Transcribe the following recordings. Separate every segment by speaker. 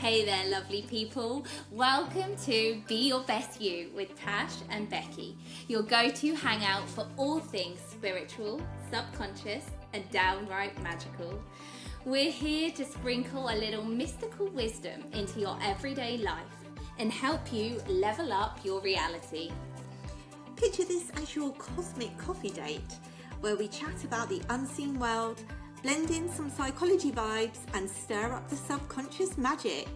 Speaker 1: Hey there, lovely people. Welcome to Be Your Best You with Tash and Becky, your go-to hangout for all things spiritual, subconscious, and downright magical. We're here to sprinkle a little mystical wisdom into your everyday life and help you level up your reality.
Speaker 2: Picture this as your cosmic coffee date, where we chat about the unseen world, blend in some psychology vibes and stir up the subconscious magic.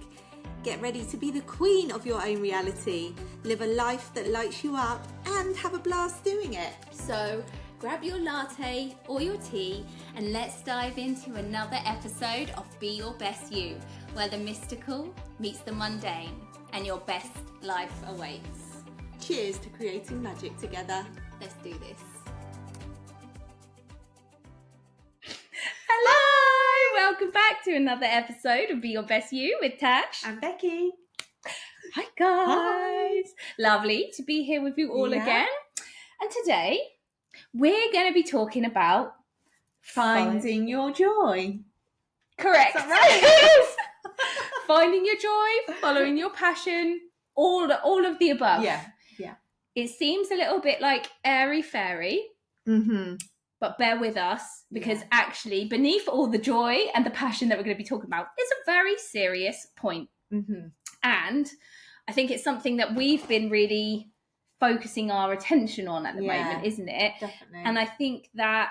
Speaker 2: Get ready to be the queen of your own reality, live a life that lights you up and have a blast doing it.
Speaker 1: So grab your latte or your tea and let's dive into another episode of Be Your Best You, where the mystical meets the mundane and your best life awaits.
Speaker 2: Cheers to creating magic together.
Speaker 1: Let's do this. Welcome back to another episode of Be Your Best You with Tash
Speaker 2: and Becky.
Speaker 1: Hi guys. Lovely to be here with you all again. And today we're going to be talking about
Speaker 2: finding your joy.
Speaker 1: Correct.
Speaker 2: Is that right?
Speaker 1: Finding your joy, following your passion, all of the above.
Speaker 2: Yeah.
Speaker 1: It seems a little bit like airy-fairy.
Speaker 2: Mm-hmm.
Speaker 1: But bear with us, because actually beneath all the joy and the passion that we're going to be talking about is a very serious point.
Speaker 2: Mm-hmm.
Speaker 1: And I think it's something that we've been really focusing our attention on at the moment, isn't it?
Speaker 2: Definitely.
Speaker 1: And I think that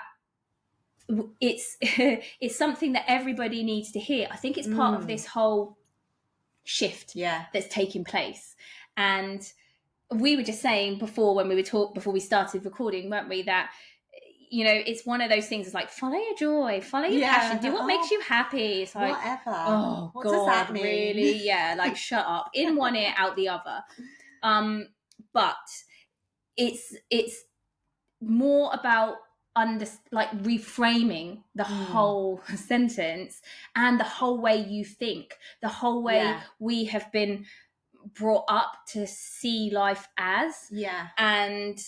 Speaker 1: it's it's something that everybody needs to hear. I think it's part of this whole shift that's taking place. And we were just saying before we started recording, weren't we, that you know, it's one of those things. It's like, follow your joy, follow your passion, do what makes you happy. It's like,
Speaker 2: whatever.
Speaker 1: Oh,
Speaker 2: what
Speaker 1: God,
Speaker 2: does that mean?
Speaker 1: Really? Yeah, like shut up. In one ear, out the other. But it's more about reframing the whole sentence and the whole way you think, the whole way we have been brought up to see life as. Yeah. And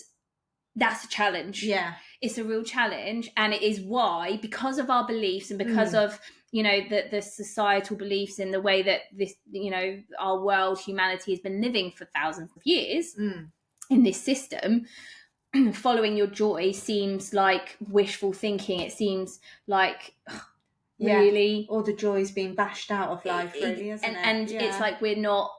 Speaker 1: that's a challenge. Yeah. It's a real challenge. And it is why, because of our beliefs and because of, you know, the societal beliefs in the way that this, you know, our world, humanity has been living for thousands of years in this system, following your joy seems like wishful thinking. It seems like, really?
Speaker 2: All the joy's being bashed out of life, really, isn't it?
Speaker 1: And it's like we're not,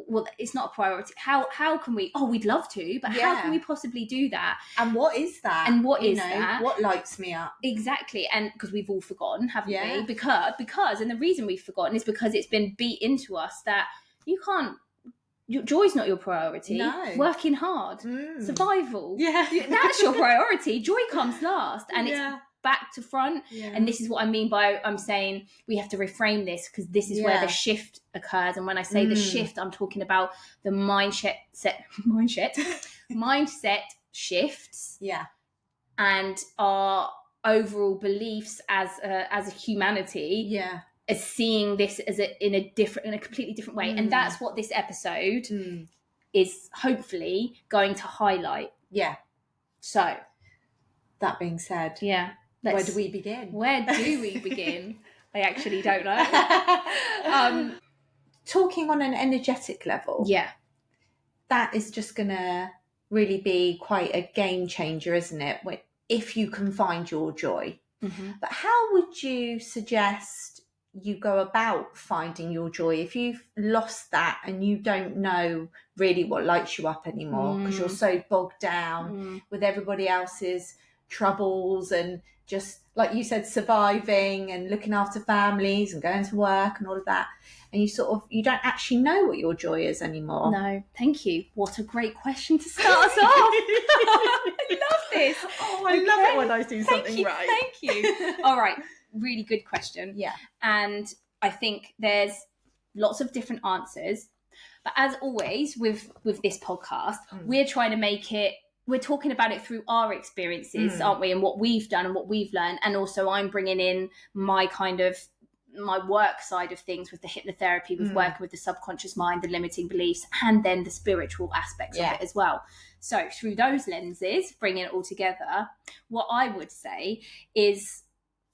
Speaker 1: well, it's not a priority. How can we? Oh, we'd love to, but how can we possibly do that?
Speaker 2: And what is that?
Speaker 1: And what is that?
Speaker 2: What lights me up?
Speaker 1: Exactly. And because we've all forgotten, haven't we? Because and the reason we've forgotten is because it's been beat into us that you can't. Joy's not your priority.
Speaker 2: No.
Speaker 1: Working hard, survival.
Speaker 2: Yeah,
Speaker 1: that's your priority. Joy comes last, and it's back to front. And this is what I mean by I'm saying we have to reframe this, because this is where the shift occurs. And when I say the shift, I'm talking about the mindset shifts. Yeah. And our overall beliefs as a humanity. Yeah. As seeing this as in a completely different way. And that's what this episode is hopefully going to highlight. Yeah. So
Speaker 2: that being said, where do we begin?
Speaker 1: I actually don't know.
Speaker 2: Talking on an energetic level. Yeah. That is just going to really be quite a game changer, isn't it? If you can find your joy. Mm-hmm. But how would you suggest you go about finding your joy if you've lost that and you don't know really what lights you up anymore because you're so bogged down with everybody else's troubles and just, like you said, surviving and looking after families and going to work and all of that, and you don't actually know what your joy is anymore?
Speaker 1: No, thank you. What a great question to start us off. I love this.
Speaker 2: I love it when I do something right.
Speaker 1: Thank you. All right. Really good question. Yeah. And I think there's lots of different answers. But as always with this podcast, we're trying to make it, we're talking about it through our experiences, aren't we? And what we've done and what we've learned. And also I'm bringing in my work side of things with the hypnotherapy, with working with the subconscious mind, the limiting beliefs, and then the spiritual aspects of it as well. So through those lenses, bringing it all together, what I would say is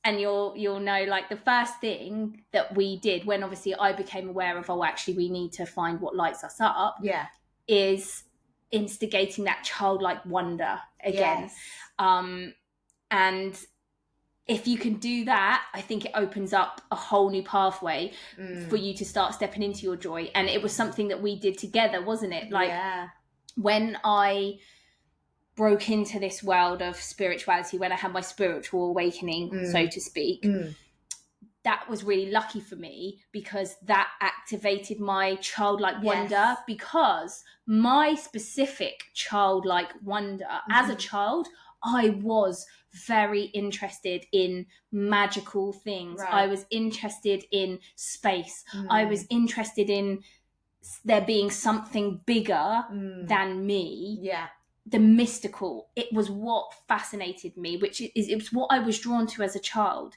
Speaker 1: and you'll know, like, the first thing that we did when obviously I became aware of, actually we need to find what lights us up, is instigating that childlike wonder again. And if you can do that, I think it opens up a whole new pathway for you to start stepping into your joy. And it was something that we did together, wasn't it? Like, when I broke into this world of spirituality, when I had my spiritual awakening, so to speak, that was really lucky for me, because that activated my childlike wonder, because my specific childlike wonder as a child, I was very interested in magical things. I was interested in space. I was interested in there being something bigger than me. The mystical. It was what fascinated me, it was what I was drawn to as a child.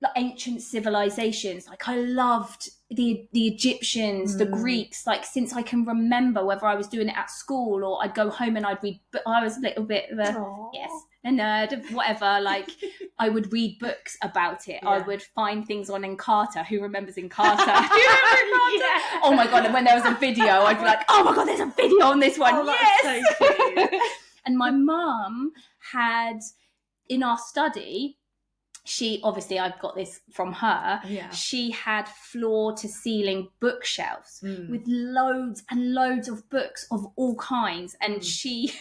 Speaker 1: Like ancient civilizations, like I loved the Egyptians, the Greeks, like since I can remember, whether I was doing it at school or I'd go home and I'd read, but I was a little bit of a a nerd, whatever, like I would read books about it. I would find things on Encarta. Who remembers Encarta? Do you remember Encarta? Oh my god, and when there was a video, I'd be like, oh my god, there's a video on this one. Yes. So cute. And my mum had, in our study, she, obviously I've got this from her, she had floor to ceiling bookshelves with loads and loads of books of all kinds, and she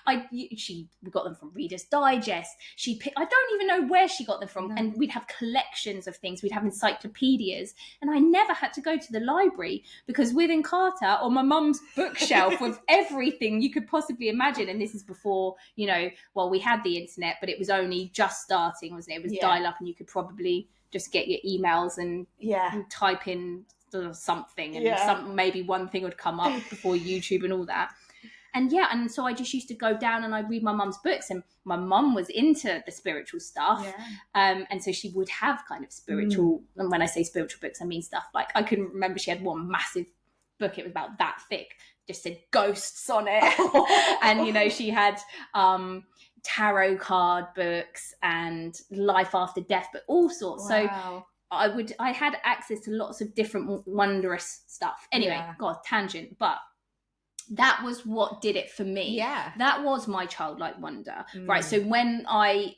Speaker 1: got them from Reader's Digest. I don't even know where she got them from, and we'd have collections of things, we'd have encyclopedias, and I never had to go to the library, because with Encarta on my mum's bookshelf with everything you could possibly imagine, and this is before, we had the internet, but it was only just starting, wasn't it? It was dial up, and you could probably just get your emails and type in something, and maybe one thing would come up before YouTube and all that. And so I just used to go down and I'd read my mum's books, and my mum was into the spiritual stuff. And so she would have kind of spiritual, and when I say spiritual books, I mean stuff like, I can remember she had one massive book, it was about that thick, just said ghosts on it. And she had tarot card books and life after death, but all sorts. Wow. So I had access to lots of different wondrous stuff. Anyway, God, tangent, but that was what did it for me. That was my childlike wonder. Right. So when I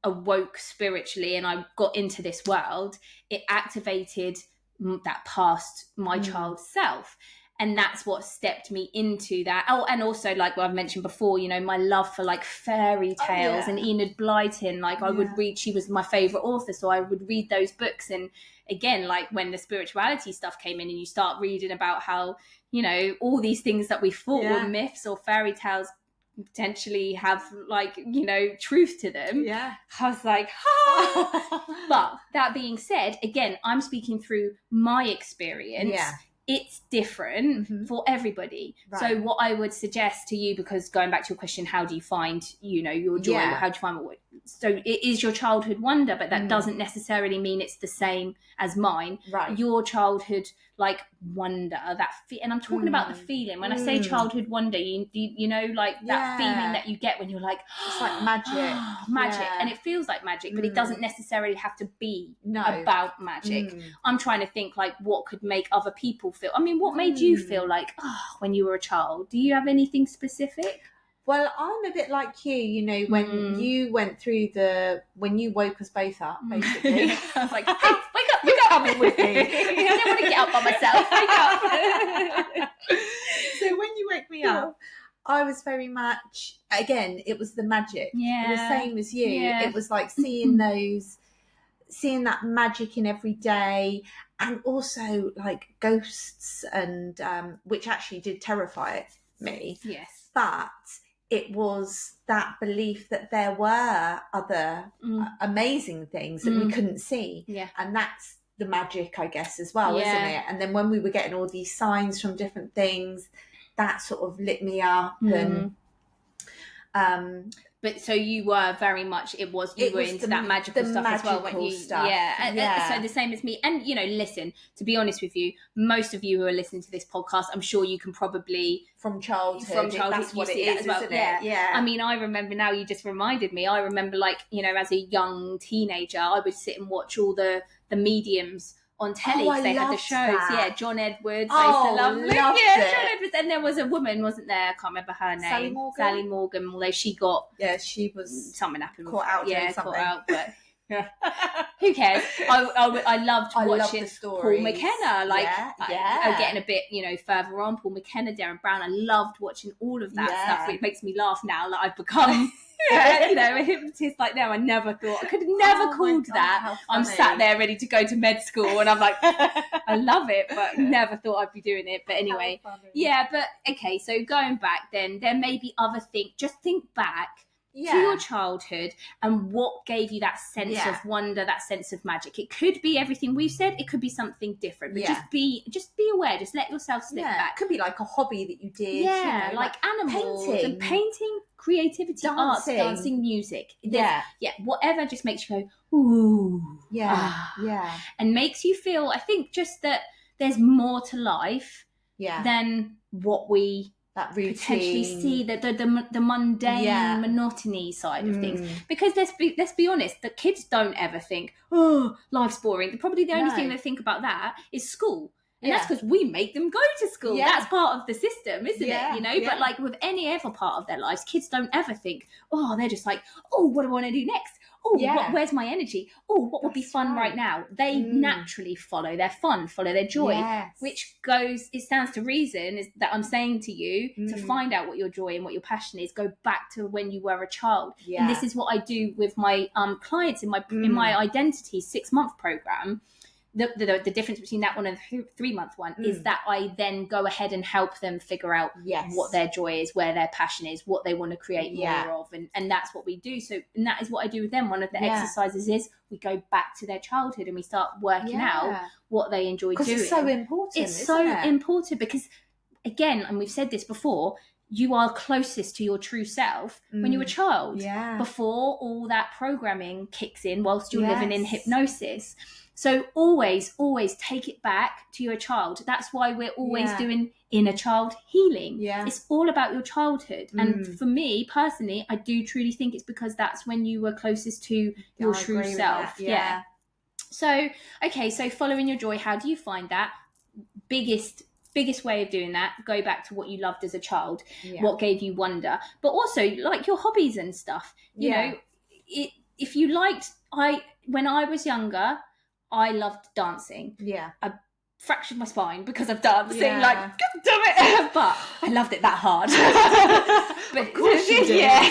Speaker 1: awoke spiritually and I got into this world, it activated that past my child self. And that's what stepped me into that. Oh, and also, like what I've mentioned before, my love for like fairy tales and Enid Blyton. Like I would read, she was my favourite author, so I would read those books. And again, like when the spirituality stuff came in and you start reading about how, all these things that we thought were myths or fairy tales potentially have like, truth to them. I was like, But that being said, again, I'm speaking through my experience. It's different for everybody. So what I would suggest to you, because going back to your question, how do you find, your joy? How do you find what? So it is your childhood wonder, but that doesn't necessarily mean it's the same as mine. Your childhood like wonder, and I'm talking about the feeling. When I say childhood wonder, you know, like that feeling that you get when you're like,
Speaker 2: it's like magic.
Speaker 1: Magic. And it feels like magic, but it doesn't necessarily have to be about magic. I'm trying to think like what could make other people feel. I mean, what made you feel like when you were a child? Do you have anything specific?
Speaker 2: Well, I'm a bit like you, when you went through when you woke us both up, basically.
Speaker 1: I was like, hey, wake up, you're coming with me. I don't want to get up by myself, wake up.
Speaker 2: So when you woke me up, I was very much, again, it was the magic. The same as you. It was like seeing that magic in every day, and also like ghosts, and which actually did terrify me.
Speaker 1: Yes.
Speaker 2: But it was that belief that there were other amazing things that we couldn't see. And that's the magic, I guess, as well, isn't it? And then when we were getting all these signs from different things, that sort of lit me up. And
Speaker 1: But so you were very much, you were into that magical stuff as well, weren't you?
Speaker 2: Stuff.
Speaker 1: Yeah. So the same as me. And, listen, to be honest with you, most of you who are listening to this podcast, I'm sure you can probably...
Speaker 2: From childhood,
Speaker 1: that's what it is, isn't it?
Speaker 2: Yeah.
Speaker 1: I mean, I remember now, you just reminded me, I remember as a young teenager, I would sit and watch all the mediums on telly. They had the shows.
Speaker 2: That.
Speaker 1: Yeah, John Edwards. I used to love it. John Edwards. And there was a woman, wasn't there? I can't remember her name. Sally Morgan. Although she got...
Speaker 2: Yeah, she was...
Speaker 1: Something happened.
Speaker 2: Caught out doing something.
Speaker 1: Caught out, but... Who cares? I loved watching Paul McKenna. Getting a bit, further on, Paul McKenna, Darren Brown. I loved watching all of that stuff. It makes me laugh now that I've become... a hypnotist like them. I never thought I could have never called that. I'm sat there ready to go to med school, and I'm like, I love it, but never thought I'd be doing it. But anyway, but okay. So going back, then there may be other things. Just think back to your childhood and what gave you that sense of wonder, that sense of magic. It could be everything we've said. It could be something different. But just be aware. Just let yourself slip back.
Speaker 2: It could be like a hobby that you did.
Speaker 1: Yeah, like animals and painting. Creativity, dancing, music. Whatever just makes you go, ooh. And makes you feel, I think, just that there's more to life than what we potentially see, the mundane monotony side of things. Because let's be honest, the kids don't ever think, oh, life's boring. Probably the only thing they think about that is school. And that's because we make them go to school. That's part of the system, isn't it? But like with any other part of their lives, kids don't ever think, oh, they're just like, oh, what do I want to do next? Oh, where's my energy? Oh, what would be fun right now? They naturally follow their fun, follow their joy, which goes, it stands to reason is that I'm saying to you to find out what your joy and what your passion is, go back to when you were a child. And this is what I do with my clients in my Identity 6-month program. The difference between that one and the 3-month one is that I then go ahead and help them figure out what their joy is, where their passion is, what they want to create more of. And that's what we do. So, and that is what I do with them. One of the exercises is we go back to their childhood and we start working out what they enjoy doing.
Speaker 2: It's so important.
Speaker 1: It's so important because, again, and we've said this before, you are closest to your true self when you're a child, before all that programming kicks in whilst you're living in hypnosis. So always take it back to your child. That's why we're always doing inner child healing. It's all about your childhood. And for me personally, I do truly think it's because that's when you were closest to your true self. So, okay, so following your joy, how do you find that? Biggest way of doing that, go back to what you loved as a child, what gave you wonder, but also like your hobbies and stuff. You know, if you liked, when I was younger, I loved dancing. I fractured my spine because of dancing. Like, God damn it! But I loved it that hard. But of course you did. I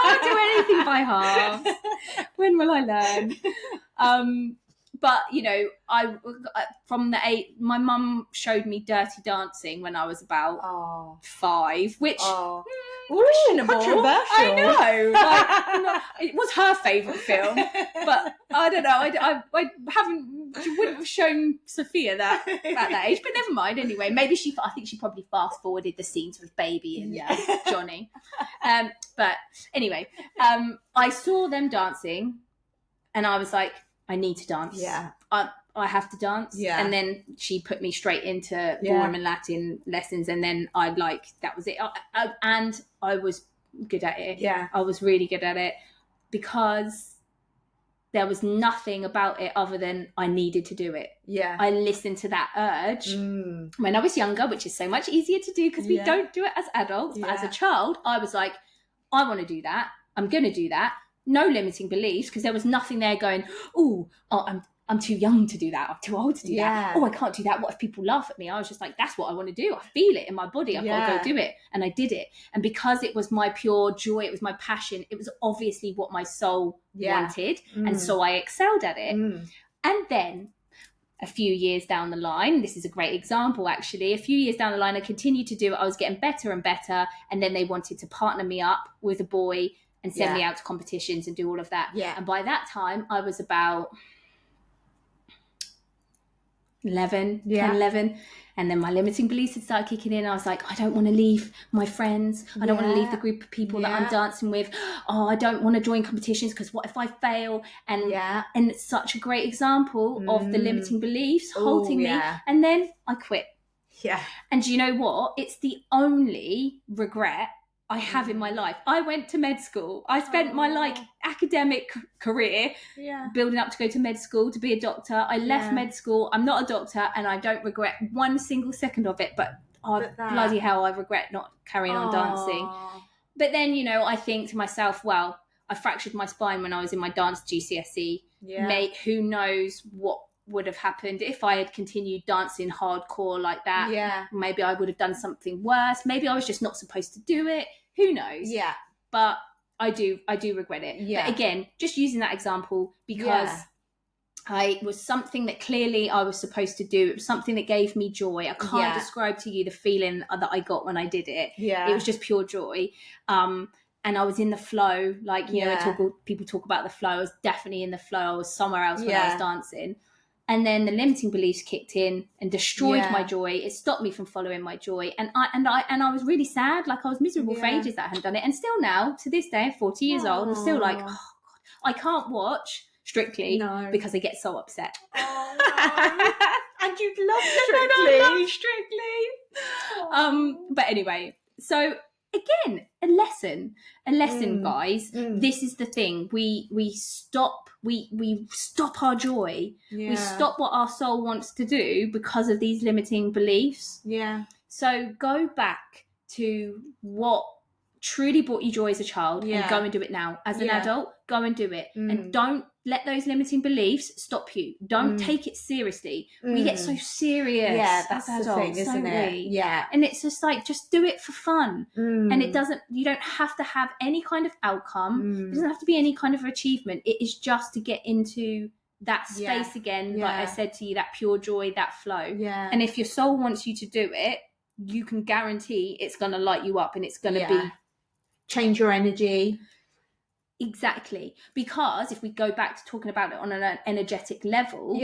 Speaker 1: can't do anything by half. When will I learn? But I from the 8, my mum showed me Dirty Dancing when I was about 5, which questionable.
Speaker 2: Controversial.
Speaker 1: I know. It was her favourite film, but I don't know. She wouldn't have shown Sophia that at that age. But never mind. Anyway, maybe I think she probably fast forwarded the scenes with Baby and Johnny. But anyway, I saw them dancing, and I was like, I need to dance. I have to dance. And then she put me straight into ballroom and Latin lessons, and then that was it. And I was good at it. I was really good at it because there was nothing about it other than I needed to do it. I listened to that urge when I was younger, which is so much easier to do because we don't do it as adults. But as a child, I was like, I want to do that. I'm going to do that. No limiting beliefs, because there was nothing there going, I'm too young to do that. I'm too old to do that. Oh, I can't do that. What if people laugh at me? I was just like, that's what I want to do. I feel it in my body. I've got to go do it. And I did it. And because it was my pure joy, it was my passion, it was obviously what my soul wanted. And so I excelled at it. And then a few years down the line, this is a great example actually, a few years down the line, I continued to do it. I was getting better and better. And then they wanted to partner me up with a boy and send me out to competitions and do all of that. And by that time, I was about 11, 10, 11. And then my limiting beliefs had started kicking in. I was like, I don't want to leave my friends. I don't want to leave the group of people that I'm dancing with. Oh, I don't want to join competitions because what if I fail? And it's such a great example of the limiting beliefs halting me. And then I quit.
Speaker 2: Yeah.
Speaker 1: And do you know what? It's the only regret I have in my life. I went to med school. I spent my academic career building up to go to med school to be a doctor. I left med school. I'm not a doctor and I don't regret one single second of it, but bloody hell, I regret not carrying on dancing. But then, you know, I think to myself, well, I fractured my spine when I was in my dance GCSE. Mate, who knows what would have happened if I had continued dancing hardcore like that. Maybe I would have done something worse. Maybe I was just not supposed to do it. Who knows? But I do regret it. But again, just using that example because it was something that clearly I was supposed to do. It was something that gave me joy. I can't describe to you the feeling that I got when I did it. It was just pure joy. And I was in the flow, like, you know, people talk about the flow. I was definitely in the flow. I was somewhere else when I was dancing. And then the limiting beliefs kicked in and destroyed my joy. It stopped me from following my joy. And I was really sad. Like I was miserable for ages that I hadn't done it. And still now, to this day, I'm 40 years old, I'm still like, oh God, I can't watch Strictly because I get so upset.
Speaker 2: Oh, no. And you'd love Strictly.
Speaker 1: I love Strictly. But anyway, so again, a lesson, guys. This is the thing. We stop our joy. We stop what our soul wants to do because of these limiting beliefs. So go back to what truly brought you joy as a child and go and do it now. As an adult, go and do it. And don't let those limiting beliefs stop you. Don't take it seriously. We get so serious
Speaker 2: that's
Speaker 1: as adults,
Speaker 2: the thing, isn't it?
Speaker 1: we? And it's just like, just do it for fun. And you don't have to have any kind of outcome. It doesn't have to be any kind of achievement. It is just to get into that space again, like I said to you, that pure joy, that flow. And if your soul wants you to do it, you can guarantee it's going to light you up and it's going to be...
Speaker 2: change your energy.
Speaker 1: Exactly. Because if we go back to talking about it on an energetic level,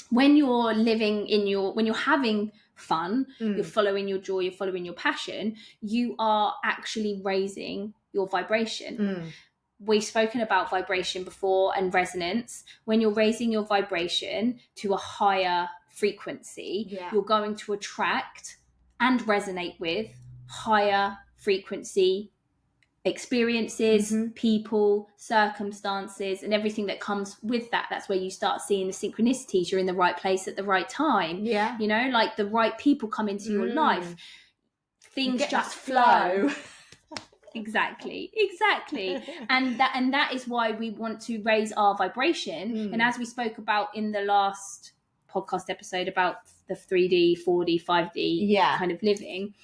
Speaker 1: when you're when you're having fun, you're following your joy, you're following your passion, you are actually raising your vibration. We've spoken about vibration before and resonance. When you're raising your vibration to a higher frequency, you're going to attract and resonate with higher frequency experiences, people, circumstances, and everything that comes with that. That's where you start seeing the synchronicities. You're in the right place at the right time. You know, like the right people come into your life. Things just flow. Exactly. And that is why we want to raise our vibration. And as we spoke about in the last podcast episode about the 3D, 4D, 5D kind of living,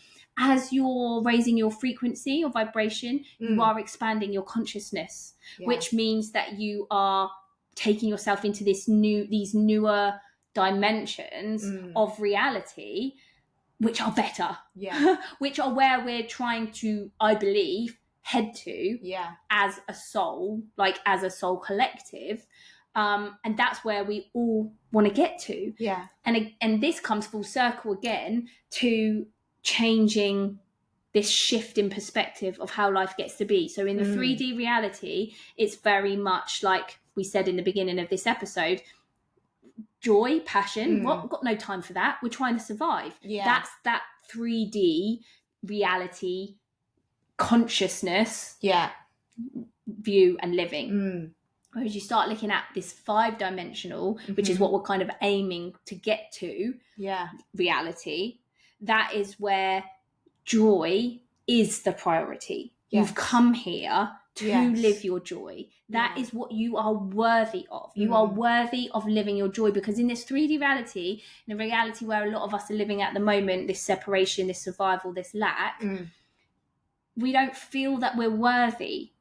Speaker 1: as you're raising your frequency, your vibration, you are expanding your consciousness, which means that you are taking yourself into these newer dimensions of reality, which are better, which are where we're trying to, I believe, head to as a soul, like as a soul collective. And that's where we all want to get to. And this comes full circle again to changing this shift in perspective of how life gets to be. So in the 3D reality, it's very much like we said in the beginning of this episode, joy, passion, we've got no time for that. We're trying to survive. That's that 3D reality, consciousness, view and living. Whereas you start looking at this 5-dimensional, which is what we're kind of aiming to get to, reality, that is where joy is the priority. You've come here to live your joy. That is what you are worthy of. You are worthy of living your joy, because in this 3D reality, in a reality where a lot of us are living at the moment, this separation, this survival, this lack, we don't feel that we're worthy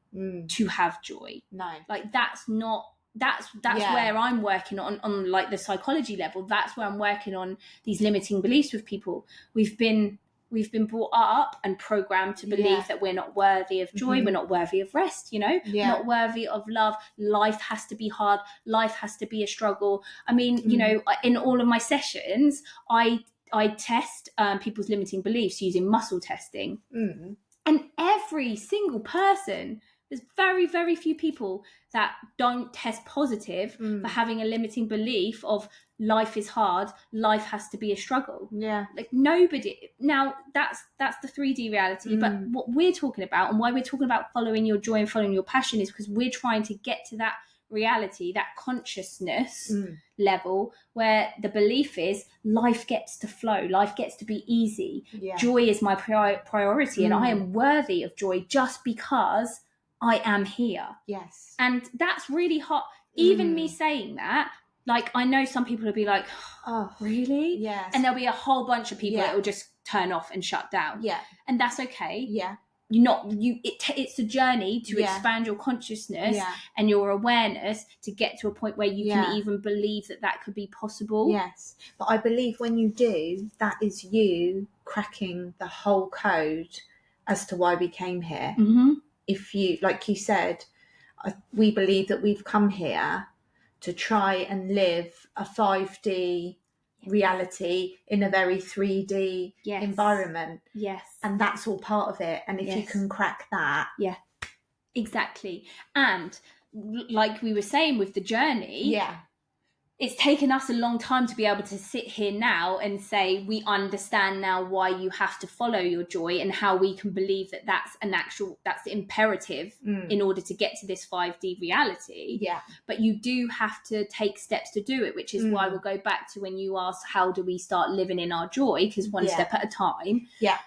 Speaker 1: to have joy. Like that's where I'm working on like the psychology level. That's where I'm working on these limiting beliefs with people. We've been we've been brought up and programmed to believe that we're not worthy of joy, we're not worthy of rest, not worthy of love. Life has to be hard. Life has to be a struggle. I mean, in all of my sessions, I test people's limiting beliefs using muscle testing. And every single person, there's very, very few people that don't test positive for having a limiting belief of life is hard, life has to be a struggle.
Speaker 2: Yeah.
Speaker 1: Like nobody. Now, that's the 3D reality. But what we're talking about and why we're talking about following your joy and following your passion is because we're trying to get to that reality, that consciousness level where the belief is life gets to flow, life gets to be easy. Joy is my priority and I am worthy of joy just because I am here.
Speaker 2: Yes.
Speaker 1: And that's really hot. Even me saying that, like, I know some people will be like, oh, really?
Speaker 2: Yes.
Speaker 1: And there'll be a whole bunch of people that will just turn off and shut down.
Speaker 2: Yeah.
Speaker 1: And that's okay.
Speaker 2: Yeah.
Speaker 1: It's a journey to expand your consciousness and your awareness to get to a point where you can even believe that could be possible.
Speaker 2: Yes. But I believe when you do, that is you cracking the whole code as to why we came here. If you, like you said, we believe that we've come here to try and live a 5D reality in a very 3D environment.
Speaker 1: Yes.
Speaker 2: And that's all part of it. And if you can crack that.
Speaker 1: Yeah, exactly. And like we were saying with the journey, it's taken us a long time to be able to sit here now and say, we understand now why you have to follow your joy and how we can believe that's imperative in order to get to this 5D reality.
Speaker 2: Yeah.
Speaker 1: But you do have to take steps to do it, which is why we'll go back to when you asked, how do we start living in our joy? Because one step at a time.
Speaker 2: Yeah.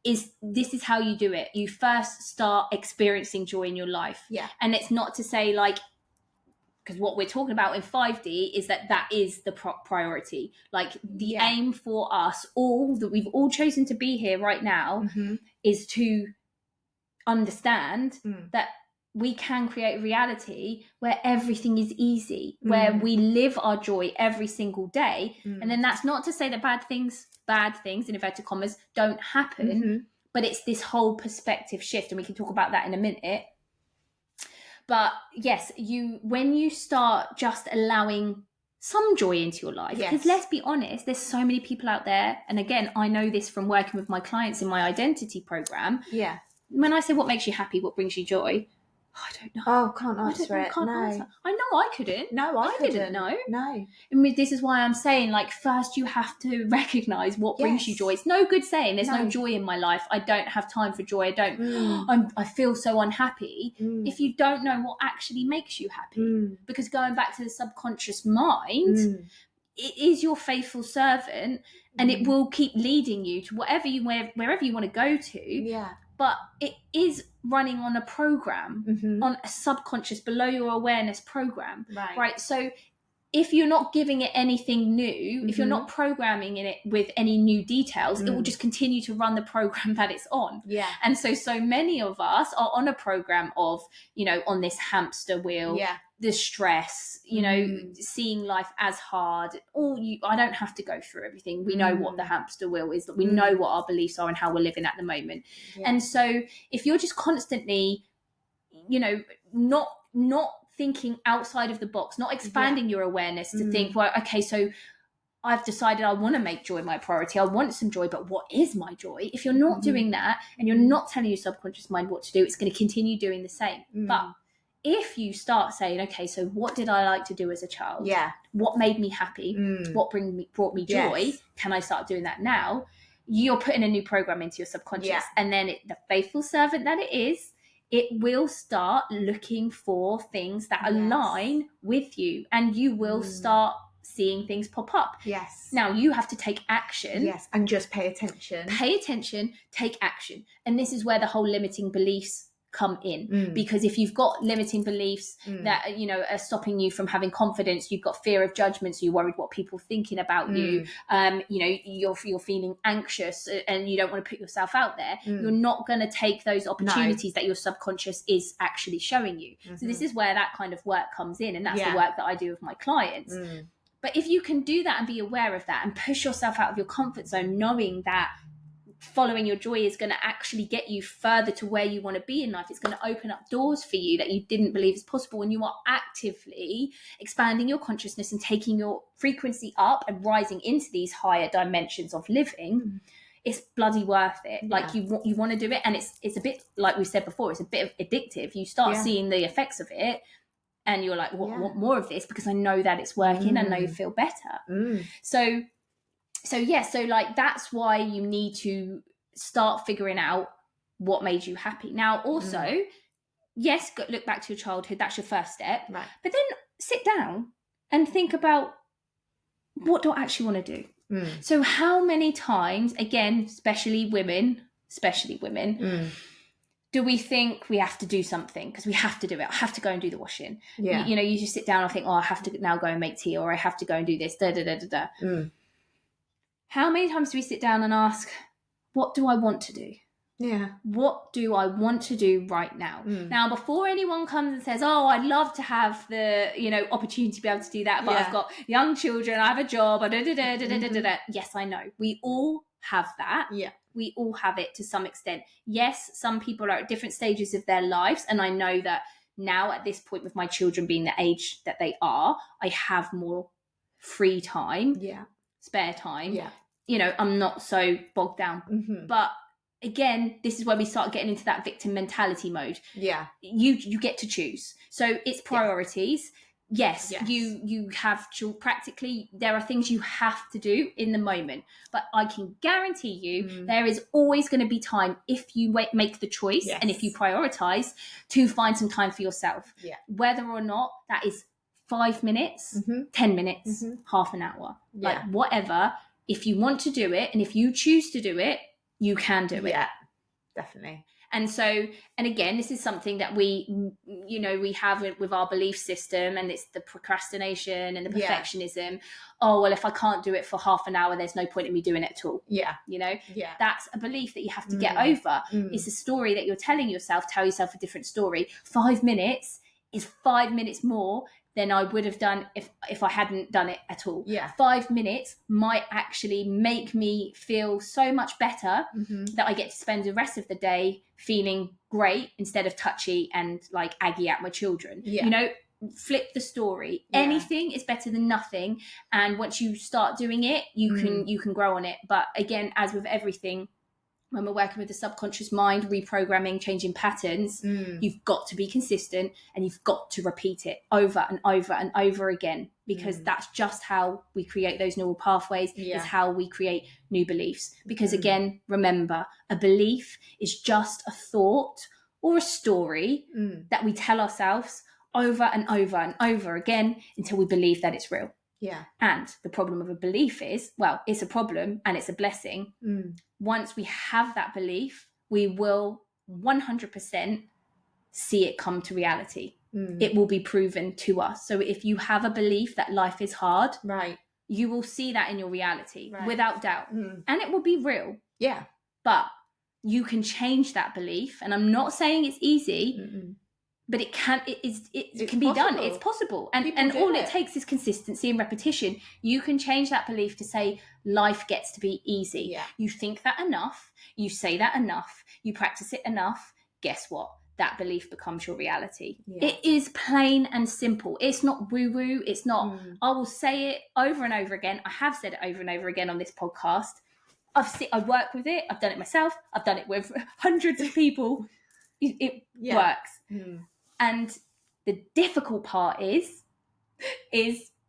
Speaker 1: This is how you do it. You first start experiencing joy in your life.
Speaker 2: Yeah.
Speaker 1: And it's not to say like, because what we're talking about in 5D is that is the priority. Like the aim for us all, that we've all chosen to be here right now, is to understand that we can create a reality where everything is easy, where we live our joy every single day. And then that's not to say that bad things in inverted commas don't happen, but it's this whole perspective shift. And we can talk about that in a minute. But yes, when you start just allowing some joy into your life, because let's be honest, there's so many people out there. And again, I know this from working with my clients in my identity program.
Speaker 2: Yeah.
Speaker 1: When I say what makes you happy, what brings you joy, I don't know.
Speaker 2: Oh, can't answer it. No.
Speaker 1: Answer. I know I couldn't.
Speaker 2: No, I
Speaker 1: didn't know.
Speaker 2: No.
Speaker 1: I mean, this is why I'm saying, like, first you have to recognize what brings you joy. It's no good saying there's no joy in my life. I don't have time for joy. I feel so unhappy. If you don't know what actually makes you happy, because going back to the subconscious mind, it is your faithful servant, and it will keep leading you to wherever you want to go to.
Speaker 2: Yeah.
Speaker 1: But it is running on a program, on a subconscious, below your awareness program, right? So if you're not giving it anything new, if you're not programming in it with any new details, it will just continue to run the program that it's on.
Speaker 2: Yeah.
Speaker 1: And so many of us are on a program of, on this hamster wheel, the stress, seeing life as hard. I don't have to go through everything. We know what the hamster wheel is. We know what our beliefs are and how we're living at the moment. Yeah. And so if you're just constantly, not thinking outside of the box, not expanding your awareness to think, well, okay, so I've decided I want to make joy my priority. I want some joy, but what is my joy? If you're not doing that and you're not telling your subconscious mind what to do, it's going to continue doing the same. But if you start saying, okay, so what did I like to do as a child?
Speaker 2: Yeah.
Speaker 1: What made me happy? What brought me joy? Yes. Can I start doing that now? You're putting a new program into your subconscious. Yeah. And then the faithful servant that it is, it will start looking for things that align with you, and you will start seeing things pop up.
Speaker 2: Yes.
Speaker 1: Now you have to take action.
Speaker 2: Yes. And just pay attention.
Speaker 1: Pay attention, take action. And this is where the whole limiting beliefs come in, because if you've got limiting beliefs that are stopping you from having confidence, you've got fear of judgment, so you're worried what people are thinking about you, you're feeling anxious and you don't want to put yourself out there, you're not going to take those opportunities that your subconscious is actually showing you. So this is where that kind of work comes in, and that's the work that I do with my clients. But if you can do that and be aware of that and push yourself out of your comfort zone, knowing that following your joy is going to actually get you further to where you want to be in life. It's going to open up doors for you that you didn't believe is possible, and you are actively expanding your consciousness and taking your frequency up and rising into these higher dimensions of living. It's bloody worth it. Like you want to do it, and it's a bit, like we said before, it's a bit addictive. You start seeing the effects of it, and you're like, I want more of this because I know that it's working. I know you feel better. So like that's why you need to start figuring out what made you happy. Now, also, yes, look back to your childhood. That's your first step.
Speaker 2: Right.
Speaker 1: But then sit down and think about, what do I actually want to do? So how many times, again, especially women, do we think we have to do something because we have to do it? I have to go and do the washing. Yeah. You just sit down and think, I have to now go and make tea, or I have to go and do this. How many times do we sit down and ask, what do I want to do?
Speaker 2: Yeah.
Speaker 1: What do I want to do right now? Now, before anyone comes and says, I'd love to have the, opportunity to be able to do that, but I've got young children, I have a job, Yes, I know. We all have that.
Speaker 2: Yeah.
Speaker 1: We all have it to some extent. Yes, some people are at different stages of their lives. And I know that now at this point, with my children being the age that they are, I have more free time.
Speaker 2: Yeah.
Speaker 1: Spare time. Yeah. I'm not so bogged down. But again, this is where we start getting into that victim mentality mode.
Speaker 2: Yeah.
Speaker 1: You get to choose. So it's priorities. Yes. You have to practically, there are things you have to do in the moment, but I can guarantee you there is always going to be time, if you make the choice and if you prioritize, to find some time for yourself.
Speaker 2: Yeah.
Speaker 1: Whether or not that is 5 minutes, 10 minutes, half an hour, like whatever. If you want to do it and if you choose to do it, you can do it.
Speaker 2: Yeah, definitely.
Speaker 1: And so, and again, this is something that we have with our belief system, and it's the procrastination and the perfectionism. Oh, well, if I can't do it for half an hour, there's no point in me doing it at all.
Speaker 2: Yeah.
Speaker 1: That's a belief that you have to get over. It's a story that you're telling yourself. Tell yourself a different story. 5 minutes is 5 minutes more than I would have done if I hadn't done it at all.
Speaker 2: Yeah.
Speaker 1: 5 minutes might actually make me feel so much better that I get to spend the rest of the day feeling great instead of touchy and like aggy at my children. Yeah. Flip the story. Yeah. Anything is better than nothing. And once you start doing it, you can grow on it. But again, as with everything, when we're working with the subconscious mind, reprogramming, changing patterns, you've got to be consistent and you've got to repeat it over and over and over again, because that's just how we create those neural pathways, is how we create new beliefs. Because again, remember, a belief is just a thought or a story that we tell ourselves over and over and over again until we believe that it's real.
Speaker 2: Yeah.
Speaker 1: And the problem of a belief is, well, it's a problem and it's a blessing. Once we have that belief, we will 100% see it come to reality. It will be proven to us. So if you have a belief that life is hard,
Speaker 2: right,
Speaker 1: you will see that in your reality, without doubt. And it will be real.
Speaker 2: Yeah.
Speaker 1: But you can change that belief. And I'm not saying it's easy, but it can be done. It's possible. And all it takes is consistency and repetition. You can change that belief to say life gets to be easy. Yeah. You think that enough, you say that enough, you practice it enough, guess what? That belief becomes your reality. Yeah. It is plain and simple. It's not woo-woo. It's not, I will say it over and over again. I have said it over and over again on this podcast. I work with it. I've done it myself. I've done it with hundreds of people. It works. And the difficult part is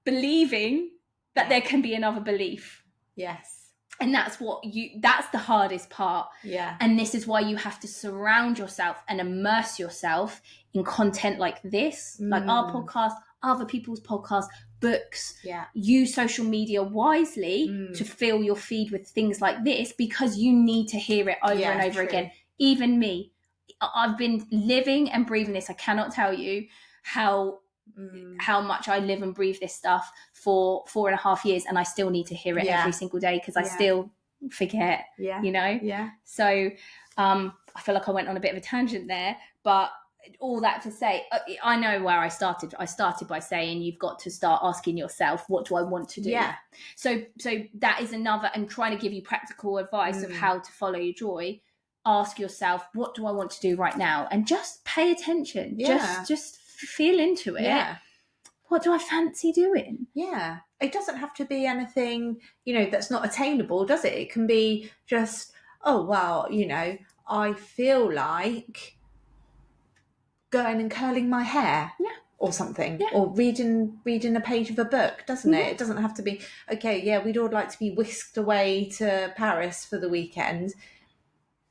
Speaker 1: believing that there can be another belief.
Speaker 2: Yes.
Speaker 1: And that's the hardest part.
Speaker 2: Yeah.
Speaker 1: And this is why you have to surround yourself and immerse yourself in content like this, like our podcast, other people's podcasts, books.
Speaker 2: Yeah.
Speaker 1: Use social media wisely to fill your feed with things like this, because you need to hear it over and over again. Even me. I've been living and breathing this. I cannot tell you how much I live and breathe this stuff for 4.5 years, and I still need to hear it every single day, because I still forget,
Speaker 2: Yeah.
Speaker 1: Yeah. So I feel like I went on a bit of a tangent there, but all that to say, I know where I started. I started by saying you've got to start asking yourself, what do I want to do?
Speaker 2: Yeah.
Speaker 1: So that is another, and trying to give you practical advice of how to follow your joy. Ask yourself, what do I want to do right now? And just pay attention.
Speaker 2: Yeah.
Speaker 1: Just feel into it.
Speaker 2: Yeah.
Speaker 1: What do I fancy doing?
Speaker 2: Yeah. It doesn't have to be anything, that's not attainable, does it? It can be just, oh, well, I feel like going and curling my hair.
Speaker 1: Yeah.
Speaker 2: Or something, or reading a page of a book, doesn't it? It doesn't have to be, okay, yeah, we'd all like to be whisked away to Paris for the weekend,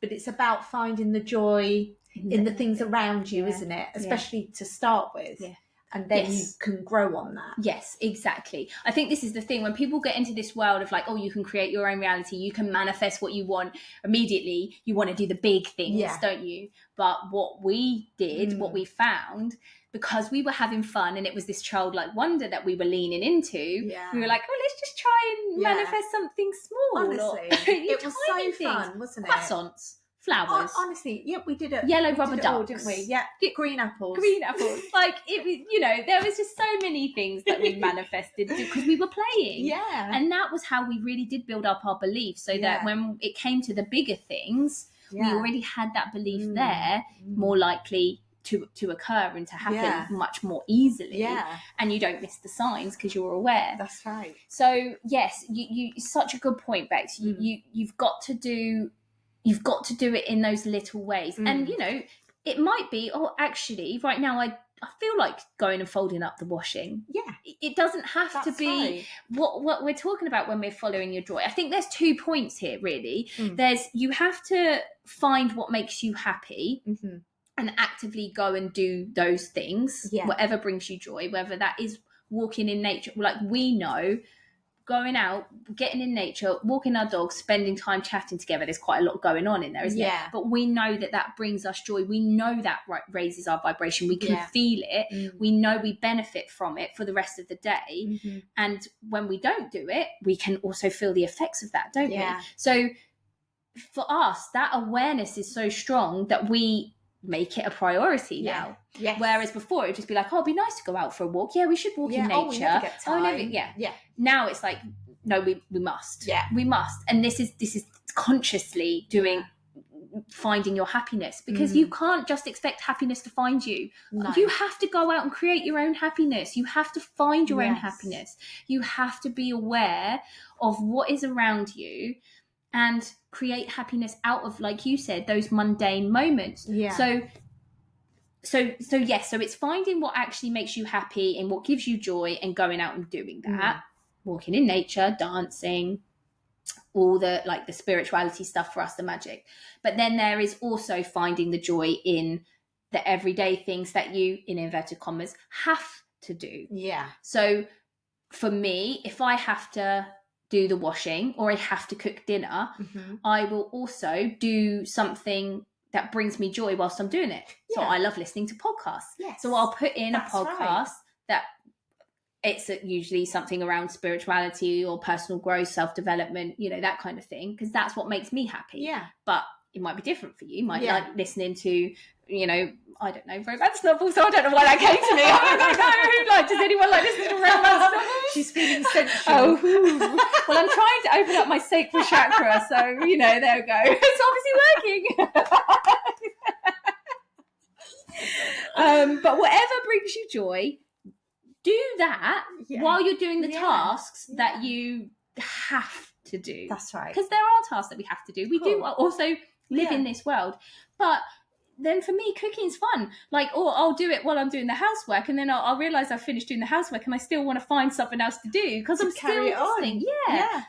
Speaker 2: but it's about finding the joy in the things around you, isn't it? Especially to start with. Yeah. And then you can grow on that.
Speaker 1: Yes, exactly. I think this is the thing. When people get into this world of like, oh, you can create your own reality, you can manifest what you want immediately. You want to do the big things, don't you? But what we did, what we found, because we were having fun and it was this childlike wonder that we were leaning into, we were like, oh, let's just try and manifest something small.
Speaker 2: Honestly, it was so fun, wasn't it?
Speaker 1: Croissants. Flowers.
Speaker 2: Honestly, we did it.
Speaker 1: Yellow rubber ducks,
Speaker 2: all, didn't we? Yeah, green apples.
Speaker 1: Like it, there was just so many things that we manifested because we were playing.
Speaker 2: Yeah,
Speaker 1: and that was how we really did build up our belief, so that when it came to the bigger things, we already had that belief there, more likely to occur and to happen much more easily. Yeah, and you don't miss the signs because you're aware.
Speaker 2: That's right.
Speaker 1: So yes, you such a good point, Bex. You've got to do. You've got to do it in those little ways. And, it might be, oh, actually, right now I feel like going and folding up the washing.
Speaker 2: Yeah.
Speaker 1: It doesn't have to be what we're talking about when we're following your joy. I think there's 2 points here, really. You have to find what makes you happy and actively go and do those things, whatever brings you joy, whether that is walking in nature. Like we know, going out, getting in nature, walking our dogs, spending time chatting together. There's quite a lot going on in there, isn't it? But we know that brings us joy. We know that raises our vibration. We can feel it. We know we benefit from it for the rest of the day. And when we don't do it, we can also feel the effects of that, don't we? So for us, that awareness is so strong that we make it a priority now. Yes. Whereas before it would just be like, oh, it'd be nice to go out for a walk. Yeah, we should walk in nature. Oh, we never get time. Now it's like, no, we must. Yeah. We must. And this is consciously doing, finding your happiness, because you can't just expect happiness to find you. No. You have to go out and create your own happiness. You have to find your own happiness. You have to be aware of what is around you and create happiness out of, like you said, those mundane moments. Yeah. So it's finding what actually makes you happy and what gives you joy and going out and doing that. Walking in nature, dancing, all the spirituality stuff for us, the magic. But then there is also finding the joy in the everyday things that you, in inverted commas, have to do. Yeah. So for me, if I have to do the washing or I have to cook dinner, I will also do something that brings me joy whilst I'm doing it. So I love listening to podcasts. Yes. So I'll put in a podcast that it's usually something around spirituality or personal growth, self-development, that kind of thing, because that's what makes me happy. Yeah. But it might be different for you. You might like listening to, I don't know, romance novels. So I don't know why that came to me. I don't know. Does anyone like listen to romance novels? She's feeling sensual. Oh, well, I'm trying to open up my sacral chakra. So, there we go. It's obviously working. But whatever brings you joy, do that while you're doing the tasks that you have to do.
Speaker 2: That's right.
Speaker 1: Because there are tasks that we have to do. We do also live in this world. But then for me, cooking's fun. I'll do it while I'm doing the housework, and then I'll realise I've finished doing the housework and I still want to find something else to do because I'm still listening. Yeah.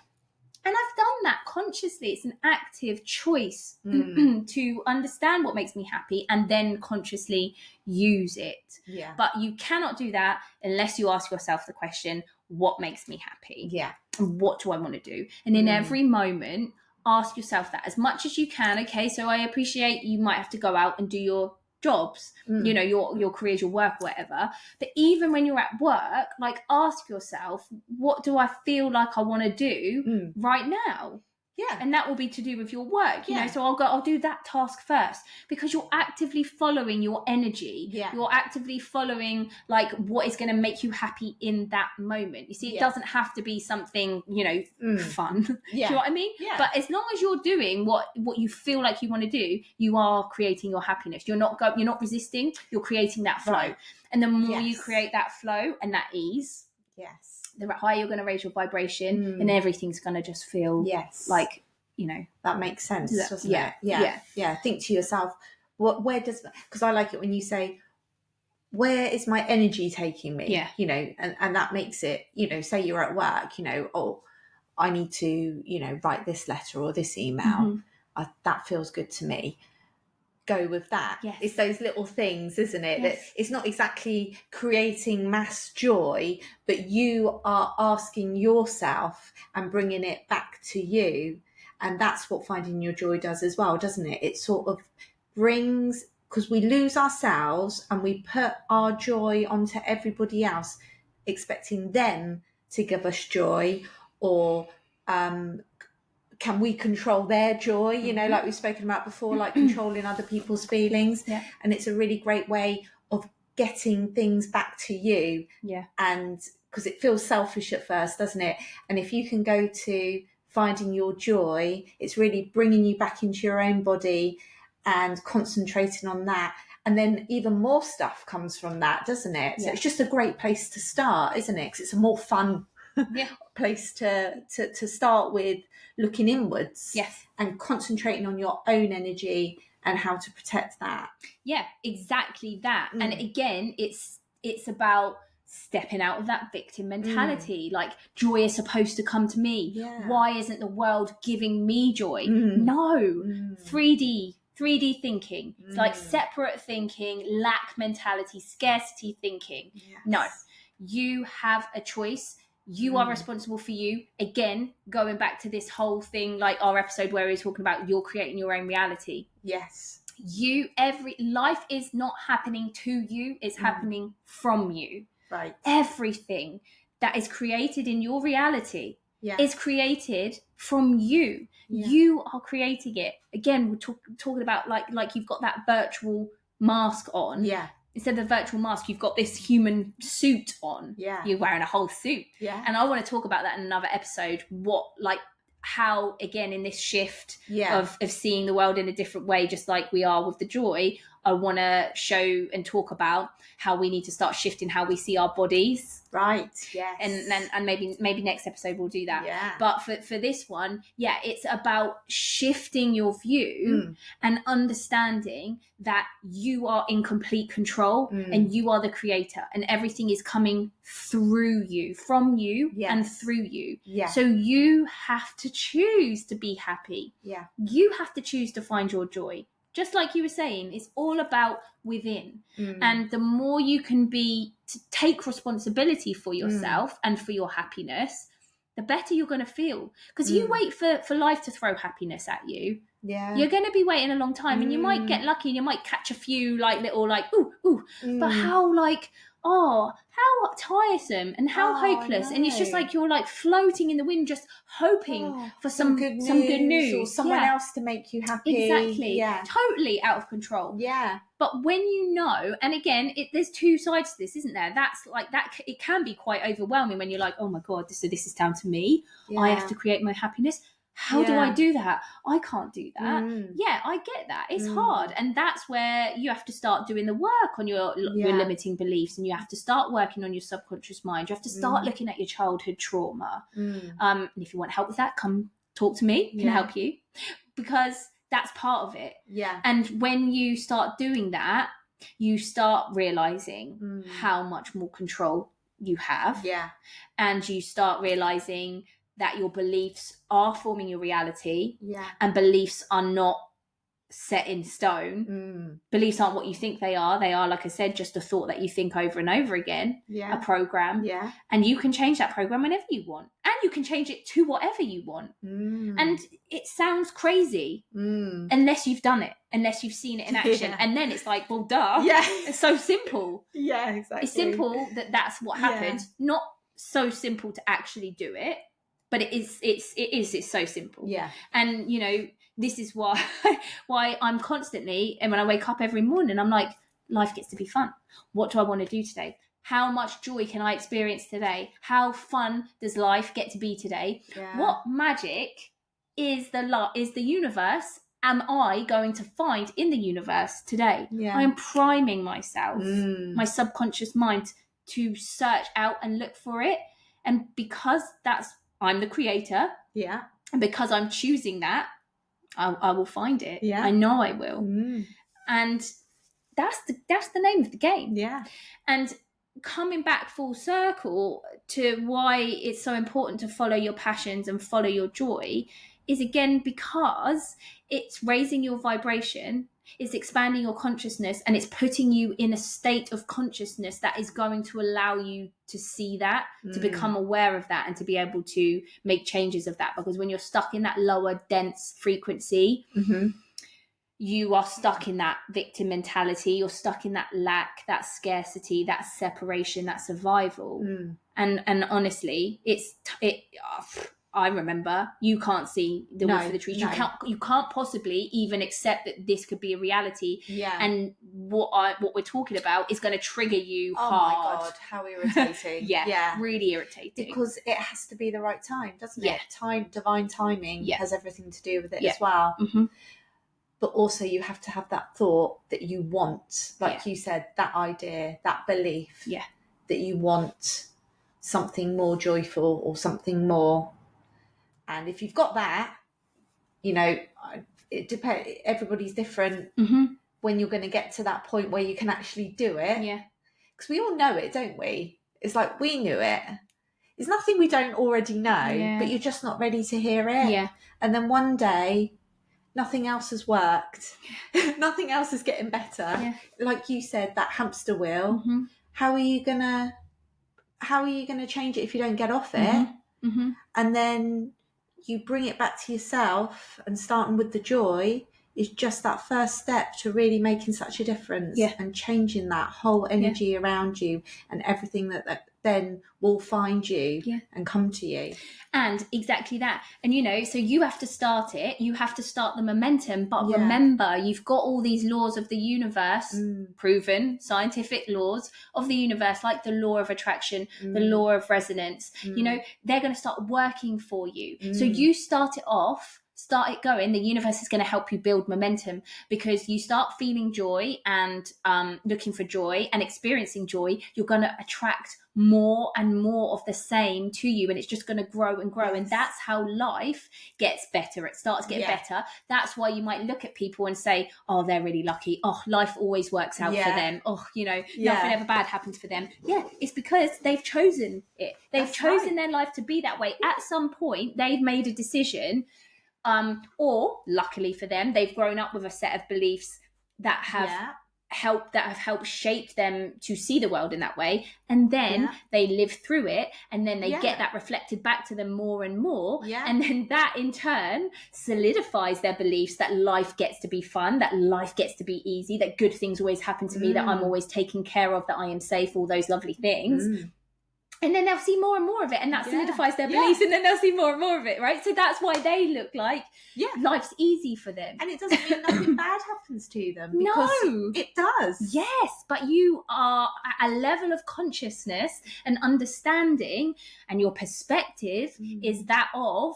Speaker 1: And I've done that consciously. It's an active choice to understand what makes me happy and then consciously use it. Yeah. But you cannot do that unless you ask yourself the question, what makes me happy? Yeah. And what do I want to do? And in every moment, ask yourself that as much as you can. Okay, so I appreciate you might have to go out and do your jobs, your careers, your work, whatever. But even when you're at work, ask yourself, what do I feel like I want to do right now?
Speaker 2: Yeah.
Speaker 1: And that will be to do with your work, you know. So I'll do that task first, because you're actively following your energy.
Speaker 2: Yeah.
Speaker 1: You're actively following like what is going to make you happy in that moment. You see, it doesn't have to be something, you know, fun.
Speaker 2: Yeah.
Speaker 1: Do you know what I mean?
Speaker 2: Yeah.
Speaker 1: But as long as you're doing what you feel like you want to do, you are creating your happiness. You're not resisting, you're creating that flow. Right. And the more you create that flow and that ease, the higher you're going to raise your vibration, and everything's going to just feel like, you know.
Speaker 2: That makes sense, doesn't it? Yeah. Think to yourself, where does, because I like it when you say, where is my energy taking me?
Speaker 1: Yeah.
Speaker 2: You know, and that makes it, you know, say you're at work, you know, oh, I need to, you know, write this letter or this email. That feels good to me. Go with that.
Speaker 1: Yes.
Speaker 2: It's those little things, isn't it?
Speaker 1: Yes.
Speaker 2: That it's not exactly creating mass joy, but you are asking yourself and bringing it back to you. And that's what finding your joy does as well, doesn't it? It sort of brings, because we lose ourselves and we put our joy onto everybody else, expecting them to give us joy, or can we control their joy, you know, like we've spoken about before, like controlling other people's feelings.
Speaker 1: Yeah.
Speaker 2: And it's a really great way of getting things back to you.
Speaker 1: Yeah.
Speaker 2: And because it feels selfish at first, doesn't it? And if you can go to finding your joy, it's really bringing you back into your own body and concentrating on that. And then even more stuff comes from that, doesn't it? So it's just a great place to start, isn't it? Because it's a more fun place to start with, looking inwards and concentrating on your own energy and how to protect that.
Speaker 1: Yeah, exactly that. And again, it's about stepping out of that victim mentality. Like, joy is supposed to come to me. Why isn't the world giving me joy? No. 3D thinking. It's like separate thinking, lack mentality, scarcity thinking. No, you have a choice. You are responsible for you. Again, going back to this whole thing, like our episode where we were talking about you're creating your own reality.
Speaker 2: Yes.
Speaker 1: Life is not happening to you, it's happening from you.
Speaker 2: Right.
Speaker 1: Everything that is created in your reality is created from you. You are creating it. Again, we're talking about like you've got that virtual mask on.
Speaker 2: Yeah.
Speaker 1: Instead of the virtual mask, you've got this human suit on.
Speaker 2: Yeah.
Speaker 1: You're wearing a whole suit.
Speaker 2: Yeah.
Speaker 1: And I want to talk about that in another episode. How, again, in this shift of seeing the world in a different way, just like we are with the joy, I want to show and talk about how we need to start shifting how we see our bodies.
Speaker 2: Right. Yes.
Speaker 1: And maybe next episode we'll do that.
Speaker 2: Yeah.
Speaker 1: But for this one, it's about shifting your view and understanding that you are in complete control and you are the creator, and everything is coming through you, from you and through you. Yeah. So you have to choose to be happy. Yeah. You have to choose to find your joy. Just like you were saying, it's all about within. And the more you can to take responsibility for yourself and for your happiness, the better you're going to feel. Because you wait for life to throw happiness at you. Yeah. You're going to be waiting a long time, and you might get lucky and you might catch a few ooh. But how tiresome and how hopeless. And it's just like you're like floating in the wind, just hoping for some good news
Speaker 2: or someone else to make you happy.
Speaker 1: Exactly. Yeah. Totally out of control. Yeah. But when you know, and again, there's two sides to this, isn't there? That's like that. It can be quite overwhelming when you're like, oh my God, this is down to me. Yeah. I have to create my happiness. How do I do that? I can't do that. Yeah, I get that. It's hard. And that's where you have to start doing the work on your limiting beliefs, and you have to start working on your subconscious mind. You have to start looking at your childhood trauma. And if you want help with that, come talk to me. Can help you, because that's part of it. Yeah. And when you start doing that, you start realizing how much more control you have. Yeah. And you start realizing that your beliefs are forming your reality, and beliefs are not set in stone. Beliefs aren't what you think they are. They are, like I said, just a thought that you think over and over again, a program. Yeah. And you can change that program whenever you want, and you can change it to whatever you want. And it sounds crazy unless you've done it, unless you've seen it in action. And then it's like, well, duh. Yeah. It's so simple. Yeah, exactly. It's simple that's what happens. Not so simple to actually do it. but it's so simple.
Speaker 2: Yeah.
Speaker 1: And, you know, this is why I'm constantly, and when I wake up every morning, I'm like, life gets to be fun. What do I want to do today? How much joy can I experience today? How fun does life get to be today?
Speaker 2: Yeah.
Speaker 1: What magic is the universe am I going to find in the universe today?
Speaker 2: Yeah.
Speaker 1: I am priming myself, my subconscious mind, to search out and look for it. And because I'm the creator,
Speaker 2: yeah,
Speaker 1: and because I'm choosing that, I will find it.
Speaker 2: Yeah.
Speaker 1: I know I will. And that's the name of the game.
Speaker 2: Yeah.
Speaker 1: And coming back full circle to why it's so important to follow your passions and follow your joy is, again, because it's raising your vibration, it's expanding your consciousness, and it's putting you in a state of consciousness that is going to allow you to see that, to become aware of that, and to be able to make changes of that. Because when you're stuck in that lower dense frequency, you are stuck in that victim mentality, you're stuck in that lack, that scarcity, that separation, that survival. And honestly, I remember, you can't see the wood for the trees.
Speaker 2: No.
Speaker 1: You can't possibly even accept that this could be a reality.
Speaker 2: Yeah.
Speaker 1: And what we're talking about is going to trigger you hard.
Speaker 2: Oh my God, how irritating.
Speaker 1: yeah, really irritating.
Speaker 2: Because it has to be the right time, doesn't it? Divine timing has everything to do with it as well. But also you have to have that thought that you want, like you said, that idea, that belief, that you want something more joyful or something more. And if you've got that, you know, it depends. Everybody's different when you're going to get to that point where you can actually do it.
Speaker 1: Yeah.
Speaker 2: Because we all know it, don't we? It's like we knew it. There's nothing we don't already know, but you're just not ready to hear it.
Speaker 1: Yeah.
Speaker 2: And then one day, nothing else has worked. Nothing else is getting better.
Speaker 1: Yeah.
Speaker 2: Like you said, that hamster wheel. How are you gonna change it if you don't get off it? And then you bring it back to yourself, and starting with the joy is just that first step to really making such a difference and changing that whole energy around you, and everything that then will find you and come to you.
Speaker 1: And exactly that. And, you know, so you have to start it. You have to start the momentum. But remember, you've got all these laws of the universe, proven scientific laws of the universe, like the law of attraction, the law of resonance. You know, they're going to start working for you. So you start it off, start it going. The universe is going to help you build momentum, because you start feeling joy and looking for joy and experiencing joy. You're going to attract more and more of the same to you, and it's just going to grow and grow. And that's how life gets better. It starts getting better. That's why you might look at people and say, oh, they're really lucky. Oh, life always works out for them. Oh, you know, nothing ever bad happens for them. Yeah, it's because they've chosen it. They've chosen their life to be that way. At some point, they've made a decision, or luckily for them, they've grown up with a set of beliefs that have helped shape them to see the world in that way, and then they live through it, and then they get that reflected back to them more and more, and then that in turn solidifies their beliefs that life gets to be fun, that life gets to be easy, that good things always happen to me, that I'm always taken care of, that I am safe, all those lovely things. And then they'll see more and more of it, and that solidifies their beliefs, and then they'll see more and more of it, right? So that's why they look like life's easy for them.
Speaker 2: And it doesn't mean nothing bad happens to them, because it does.
Speaker 1: Yes, but you are at a level of consciousness and understanding, and your perspective is that of,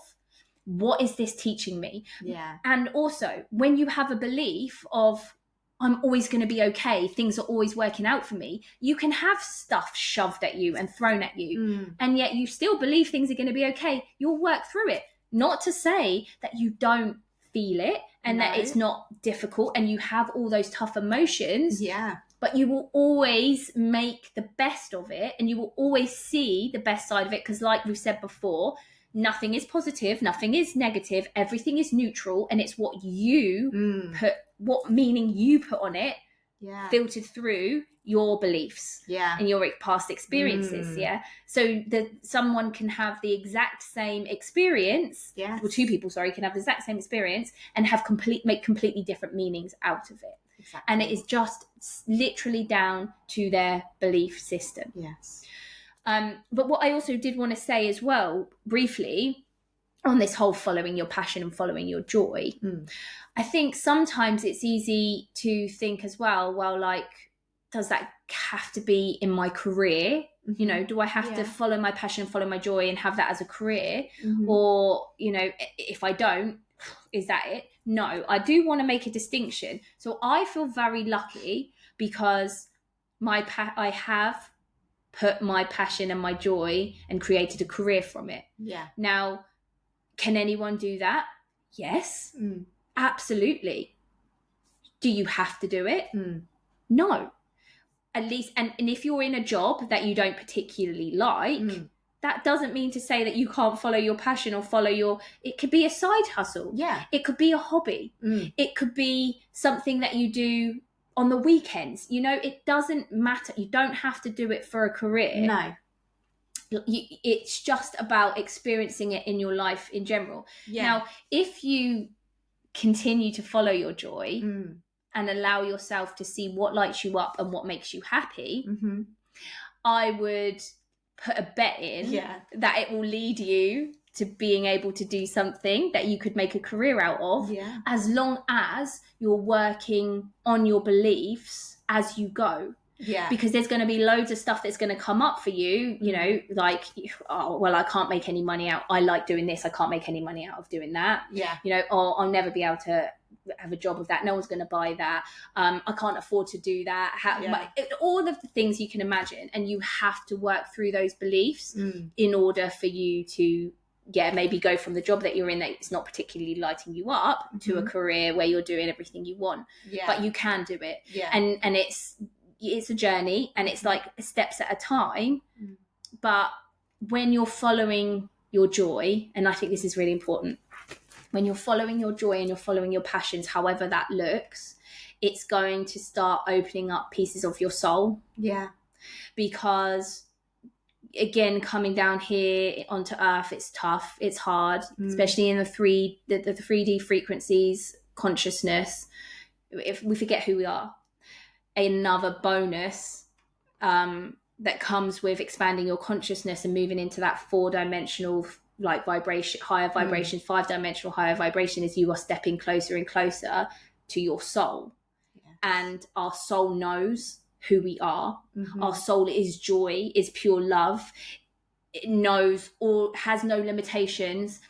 Speaker 1: what is this teaching me?
Speaker 2: Yeah.
Speaker 1: And also, when you have a belief of, I'm always going to be okay, things are always working out for me, you can have stuff shoved at you and thrown at you, and yet you still believe things are going to be okay. You'll work through it. Not to say that you don't feel it and that it's not difficult and you have all those tough emotions, but you will always make the best of it, and you will always see the best side of it, because like we've said before, nothing is positive, nothing is negative, everything is neutral, and it's what you what meaning you put on it, filtered through your beliefs and your past experiences. So that someone can have the exact same experience, well, two people can have the exact same experience and have make completely different meanings out of it. And it is just literally down to their belief system.
Speaker 2: Yes.
Speaker 1: But what I also did want to say as well, briefly, on this whole following your passion and following your joy, I think sometimes it's easy to think as well, like, does that have to be in my career? You know, do I have to follow my passion, follow my joy and have that as a career? Or, you know, if I don't, is that it? No, I do want to make a distinction. So I feel very lucky because I have put my passion and my joy and created a career from it.
Speaker 2: Yeah.
Speaker 1: Now, can anyone do that? Yes, absolutely. Do you have to do it? No. At least, and if you're in a job that you don't particularly like, that doesn't mean to say that you can't follow your passion or it could be a side hustle.
Speaker 2: Yeah.
Speaker 1: It could be a hobby. It could be something that you do on the weekends. You know, it doesn't matter. You don't have to do it for a career.
Speaker 2: No.
Speaker 1: It's just about experiencing it in your life in general. Yeah. Now, if you continue to follow your joy and allow yourself to see what lights you up and what makes you happy, I would put a bet in that it will lead you to being able to do something that you could make a career out of, as long as you're working on your beliefs as you go.
Speaker 2: Yeah.
Speaker 1: Because there's going to be loads of stuff that's going to come up for you, you know, like, oh, well, I can't make any money out. I like doing this. I can't make any money out of doing that.
Speaker 2: Yeah.
Speaker 1: You know, or I'll never be able to have a job with that. No one's going to buy that. I can't afford to do that. All of the things you can imagine. And you have to work through those beliefs in order for you to, maybe go from the job that you're in that it's not particularly lighting you up to a career where you're doing everything you want. Yeah. But you can do it. Yeah. And it's a journey and it's like steps at a time. But when you're following your joy, and I think this is really important, when you're following your joy and you're following your passions, however that looks, it's going to start opening up pieces of your soul. Yeah. Because again, coming down here onto earth, it's tough, it's hard, especially in the 3D frequencies, consciousness. If we forget who we are. Another bonus that comes with expanding your consciousness and moving into that 4-dimensional like vibration, higher vibration, 5-dimensional higher vibration, is you are stepping closer and closer to your soul. And our soul knows who we are. Our soul is joy, is pure love. It knows or has no limitations.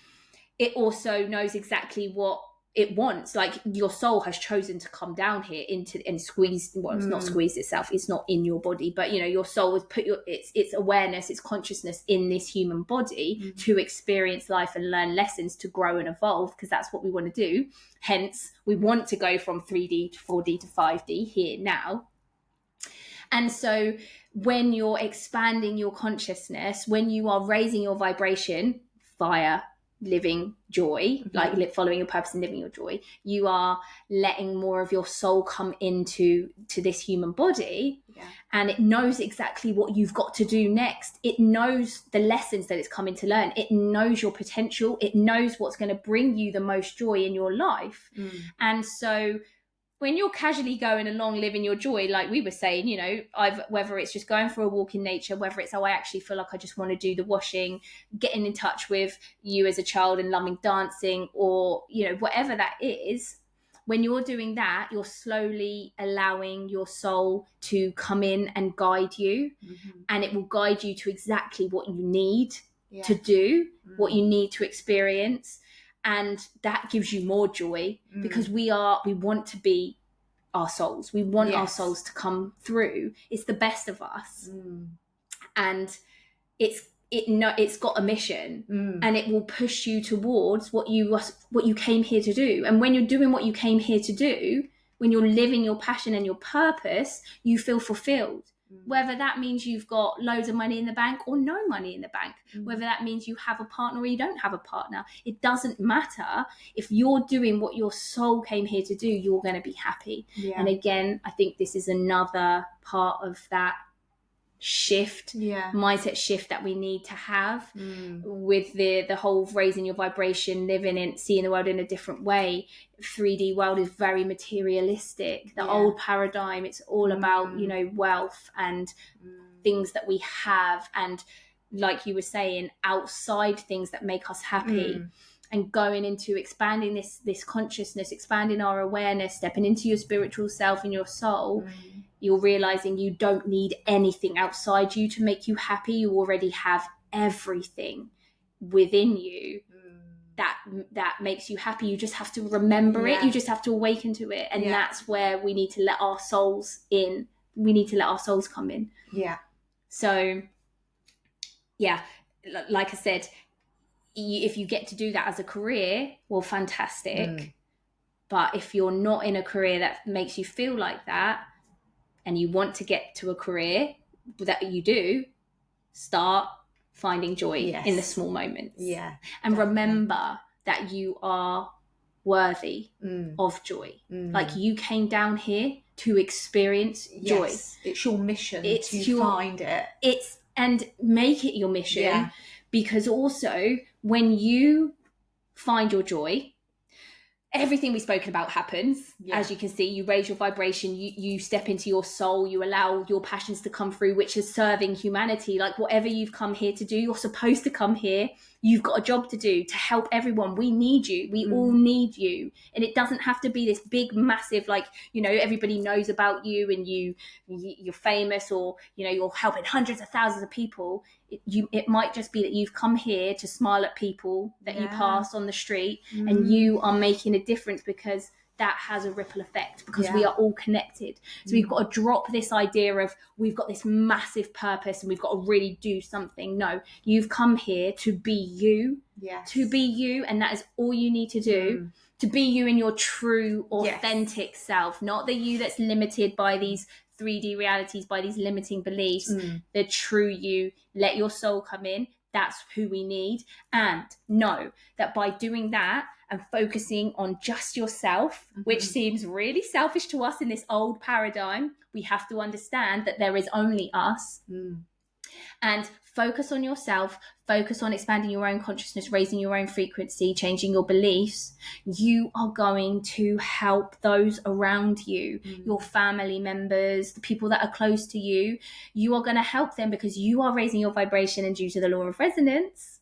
Speaker 1: It also knows exactly what it wants. Like, your soul has chosen to come down here and squeeze, well, it's not squeezed itself, it's not in your body, but you know, your soul has put its awareness, its consciousness in this human body to experience life and learn lessons, to grow and evolve, because that's what we want to do. Hence, we want to go from 3D to 4D to 5D here now. And so when you're expanding your consciousness, when you are raising your vibration via living joy, like following your purpose and living your joy, you are letting more of your soul come into this human body, and it knows exactly what you've got to do next. It knows the lessons that it's coming to learn. It knows your potential. It knows what's going to bring you the most joy in your life. And so when you're casually going along living your joy, like we were saying, you know, whether it's just going for a walk in nature, whether it's, I actually feel like I just want to do the washing, getting in touch with you as a child and loving dancing, or, you know, whatever that is, when you're doing that, you're slowly allowing your soul to come in and guide you, and it will guide you to exactly what you need to do, what you need to experience. And that gives you more joy, because we want to be our souls. We want our souls to come through. It's the best of us. And it's got a mission, and it will push you towards what you came here to do. And when you're doing what you came here to do, when you're living your passion and your purpose, you feel fulfilled. Whether that means you've got loads of money in the bank or no money in the bank, whether that means you have a partner or you don't have a partner, it doesn't matter. If you're doing what your soul came here to do, you're going to be happy. And again, I think this is another part of that mindset shift that we need to have with the whole raising your vibration, seeing the world in a different way. 3D world is very materialistic. The old paradigm, it's all about, you know, wealth and things that we have, and like you were saying, outside things that make us happy, and going into expanding this consciousness, expanding our awareness, stepping into your spiritual self and your soul, you're realizing you don't need anything outside you to make you happy. You already have everything within you that makes you happy. You just have to remember it. You just have to awaken to it. And that's where we need to let our souls in. We need to let our souls come in.
Speaker 2: Yeah.
Speaker 1: So, yeah, like I said, if you get to do that as a career, well, fantastic. But if you're not in a career that makes you feel like that, and you want to get to a career that you do, start finding joy in the small moments.
Speaker 2: Yeah.
Speaker 1: And remember that you are worthy of joy. Like, you came down here to experience joy.
Speaker 2: It's your mission to find it.
Speaker 1: And make it your mission, because also when you find your joy, everything we've spoken about happens. As you can see, you raise your vibration, you step into your soul, you allow your passions to come through, which is serving humanity. Like, whatever you've come here to do, you're supposed to come here. You've got a job to do to help everyone. We need you. We all need you. And it doesn't have to be this big, massive, like, you know, everybody knows about you and you're famous, or, you know, you're helping hundreds of thousands of people. It might just be that you've come here to smile at people that you pass on the street, and you are making a difference, because that has a ripple effect, because we are all connected. So we've got to drop this idea of we've got this massive purpose and we've got to really do something. No, you've come here to be you, to be you, and that is all you need to do. To be you in your true, authentic self, not the you that's limited by these 3D realities, by these limiting beliefs. The true you. Let your soul come in. That's who we need. And know that by doing that and focusing on just yourself, which seems really selfish to us in this old paradigm, we have to understand that there is only us. And focus on yourself, focus on expanding your own consciousness, raising your own frequency, changing your beliefs. You are going to help those around you, your family members, the people that are close to you. You are going to help them because you are raising your vibration, and due to the law of resonance,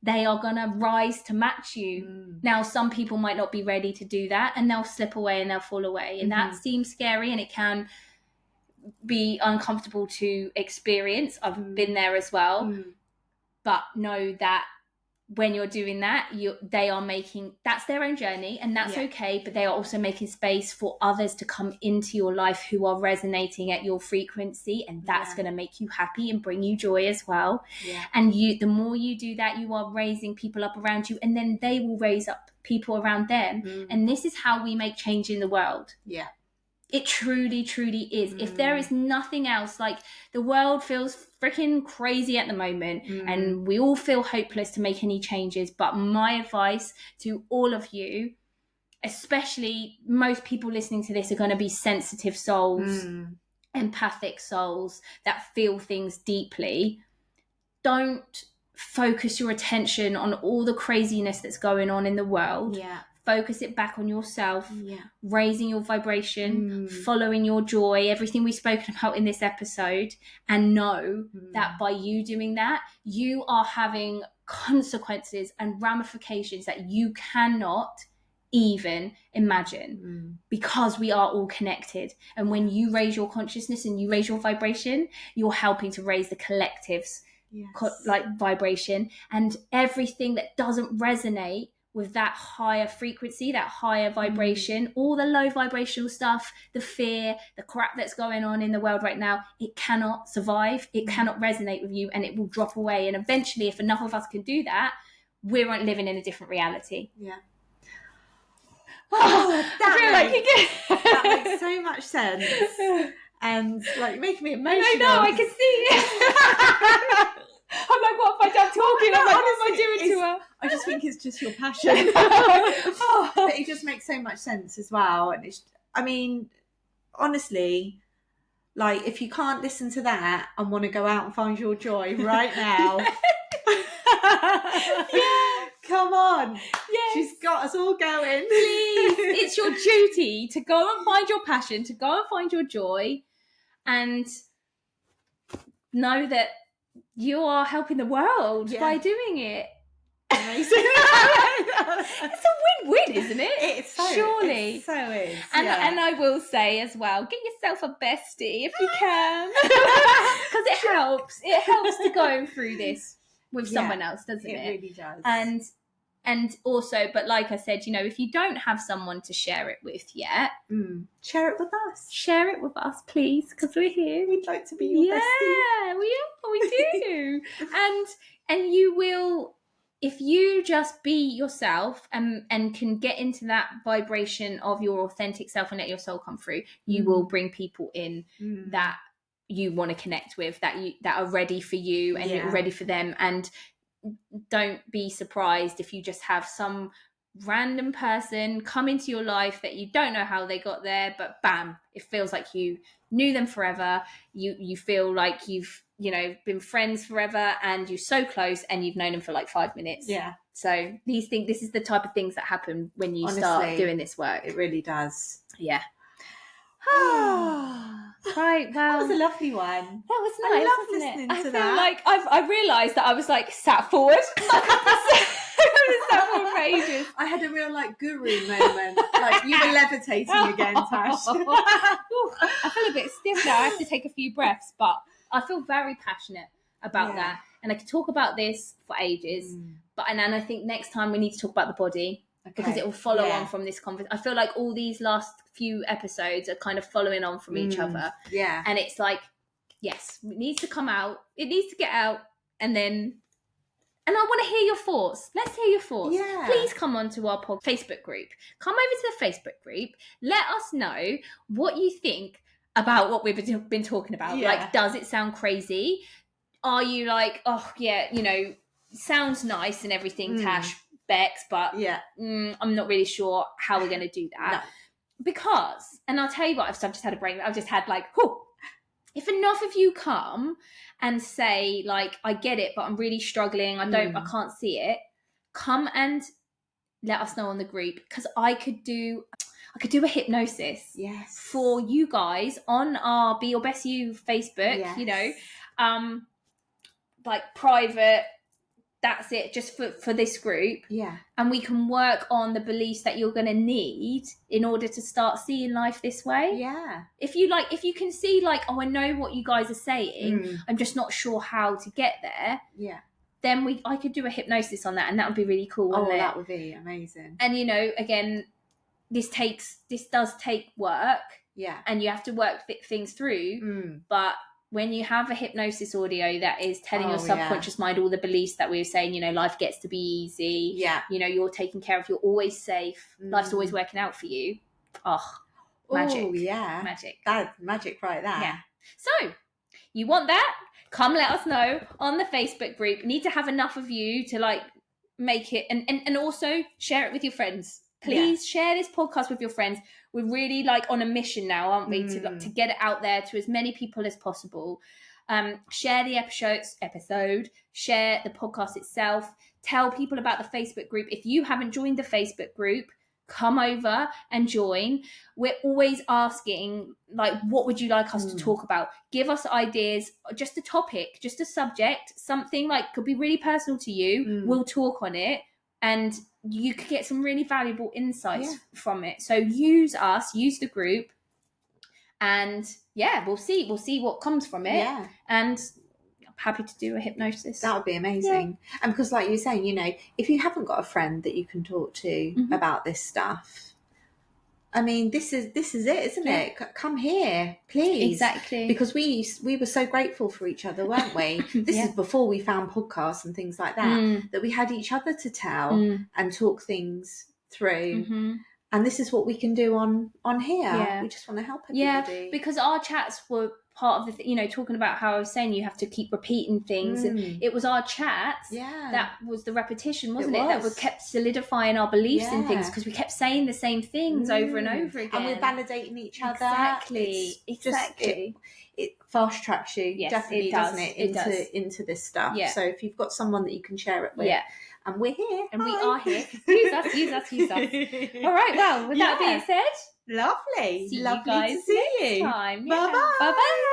Speaker 1: they are going to rise to match you. Now, some people might not be ready to do that, and they'll slip away and they'll fall away. And that seems scary, and it can be uncomfortable to experience. I've been there as well. But know that when you're doing that, they are making, that's their own journey, and that's okay, but they are also making space for others to come into your life who are resonating at your frequency, and that's going to make you happy and bring you joy as well. And the more you do that, you are raising people up around you, and then they will raise up people around them. And this is how we make change in the world. It truly, truly is. If there is nothing else, like, the world feels freaking crazy at the moment, and we all feel hopeless to make any changes. But my advice to all of you, especially most people listening to this, are going to be sensitive souls, empathic souls that feel things deeply. Don't focus your attention on all the craziness that's going on in the world. Focus it back on yourself, raising your vibration, following your joy, everything we've spoken about in this episode. And know that by you doing that, you are having consequences and ramifications that you cannot even imagine, because we are all connected. And when you raise your consciousness and you raise your vibration, you're helping to raise the collective's vibration. And everything that doesn't resonate with that higher frequency, that higher vibration, all the low vibrational stuff, the fear, the crap that's going on in the world right now, it cannot survive, it cannot resonate with you, and it will drop away. And eventually, if enough of us can do that, we're living in a different reality.
Speaker 2: That makes so much sense. And like, making me emotional.
Speaker 1: I know, I can see it. I'm like, what have I done talking? I'm like, what am I doing to her?
Speaker 2: I just think it's just your passion. But it just makes so much sense as well. And it's, I mean, honestly, like, if you can't listen to that and want to go out and find your joy right now, come on. She's got us all going.
Speaker 1: Please, it's your duty to go and find your passion, to go and find your joy, and know that you are helping the world by doing it.
Speaker 2: Amazing.
Speaker 1: It's a win-win, isn't it?
Speaker 2: It's so,
Speaker 1: surely.
Speaker 2: It so is.
Speaker 1: And I will say as well, get yourself a bestie if you can, because it helps. It helps to go through this with someone else, doesn't it?
Speaker 2: It really does.
Speaker 1: And also, but like I said, you know, if you don't have someone to share it with yet,
Speaker 2: share it with us.
Speaker 1: Share it with us, please, because we're here.
Speaker 2: We'd like to be your bestie.
Speaker 1: Yeah, we do. and you will. If you just be yourself and can get into that vibration of your authentic self and let your soul come through, you will bring people in that you want to connect with, that are ready for you and you're ready for them. And don't be surprised if you just have some random person come into your life that you don't know how they got there, but bam, it feels like you knew them forever. You feel like you've, you know, been friends forever and you're so close and you've known them for like 5 minutes.
Speaker 2: Yeah.
Speaker 1: So this is the type of things that happen when you start doing this work.
Speaker 2: It really does.
Speaker 1: Yeah. Right, well,
Speaker 2: that was a lovely one.
Speaker 1: That was nice.
Speaker 2: I love listening to that.
Speaker 1: I feel like I realised that I was like sat forward. I sat forward for ages.
Speaker 2: I had a real like guru moment. Like you were levitating again, Tash.
Speaker 1: I feel a bit stiff now. I have to take a few breaths, but I feel very passionate about that, and I could talk about this for ages. But and I think next time we need to talk about the body. Because it will follow on from this conversation. I feel like all these last few episodes are kind of following on from each other.
Speaker 2: Yeah.
Speaker 1: And it's like, yes, it needs to come out. It needs to get out. And I want to hear your thoughts. Let's hear your thoughts.
Speaker 2: Yeah.
Speaker 1: Please come onto our Facebook group. Come over to the Facebook group. Let us know what you think about what we've been talking about.
Speaker 2: Yeah.
Speaker 1: Like, does it sound crazy? Are you like, oh, yeah, you know, sounds nice and everything, Tash, Bex, but I'm not really sure how we're going to do that.
Speaker 2: No.
Speaker 1: Because, and I'll tell you what, I've just had a brain, I've just had like, if enough of you come and say like, I get it, but I'm really struggling, I can't see it, come and let us know on the group, because I could do a hypnosis for you guys on our Be Your Best You Facebook, you know, like private. That's it, just for this group. Yeah. And we can work on the beliefs that you're going to need in order to start seeing life this way. Yeah. If you can see like, oh, I know what you guys are saying, I'm just not sure how to get there. Yeah. Then I could do a hypnosis on that, and that would be really cool.
Speaker 2: That would be amazing.
Speaker 1: And you know, again, this does take work. Yeah. And you have to work things through. But when you have a hypnosis audio that is telling your subconscious mind all the beliefs that we were saying, you know, life gets to be easy. Yeah. You know, you're taken care of. You're always safe. Life's always working out for you. Oh, magic. Oh, yeah. Magic.
Speaker 2: That's magic right there.
Speaker 1: Yeah. So, you want that? Come let us know on the Facebook group. You need to have enough of you to like make it and also share it with your friends. Please share this podcast with your friends. We're really like on a mission now, aren't we? To get it out there to as many people as possible. Share the episode, share the podcast itself. Tell people about the Facebook group. If you haven't joined the Facebook group, come over and join. We're always asking, like, what would you like us to talk about? Give us ideas, just a topic, just a subject, something like could be really personal to you. We'll talk on it. And you could get some really valuable insights from it. So use the group, and we'll see what comes from it. Yeah. And I'm happy to do a hypnosis.
Speaker 2: That would be amazing. Yeah. And because like you're saying, you know, if you haven't got a friend that you can talk to about this stuff, I mean, this is it, isn't it? Come here, please.
Speaker 1: Exactly.
Speaker 2: Because we were so grateful for each other, weren't we? This is before we found podcasts and things like that, that we had each other to tell and talk things through. And this is what we can do on here. Yeah. We just want to help everybody.
Speaker 1: Yeah, because our chats were part of the, you know, talking about how I was saying you have to keep repeating things. And it was our chats that was the repetition, wasn't it? That we kept solidifying our beliefs in things, because we kept saying the same things over and over again.
Speaker 2: And we're validating each other.
Speaker 1: Exactly.
Speaker 2: It fast tracks you, definitely, doesn't it? Into this stuff. Yeah. So if you've got someone that you can share it with, and we're here.
Speaker 1: And we are here. Use us. All right, well, with that being said,
Speaker 2: lovely.
Speaker 1: See
Speaker 2: lovely
Speaker 1: you guys
Speaker 2: to see
Speaker 1: next
Speaker 2: you.
Speaker 1: time.
Speaker 2: Bye-bye.
Speaker 1: Bye-bye.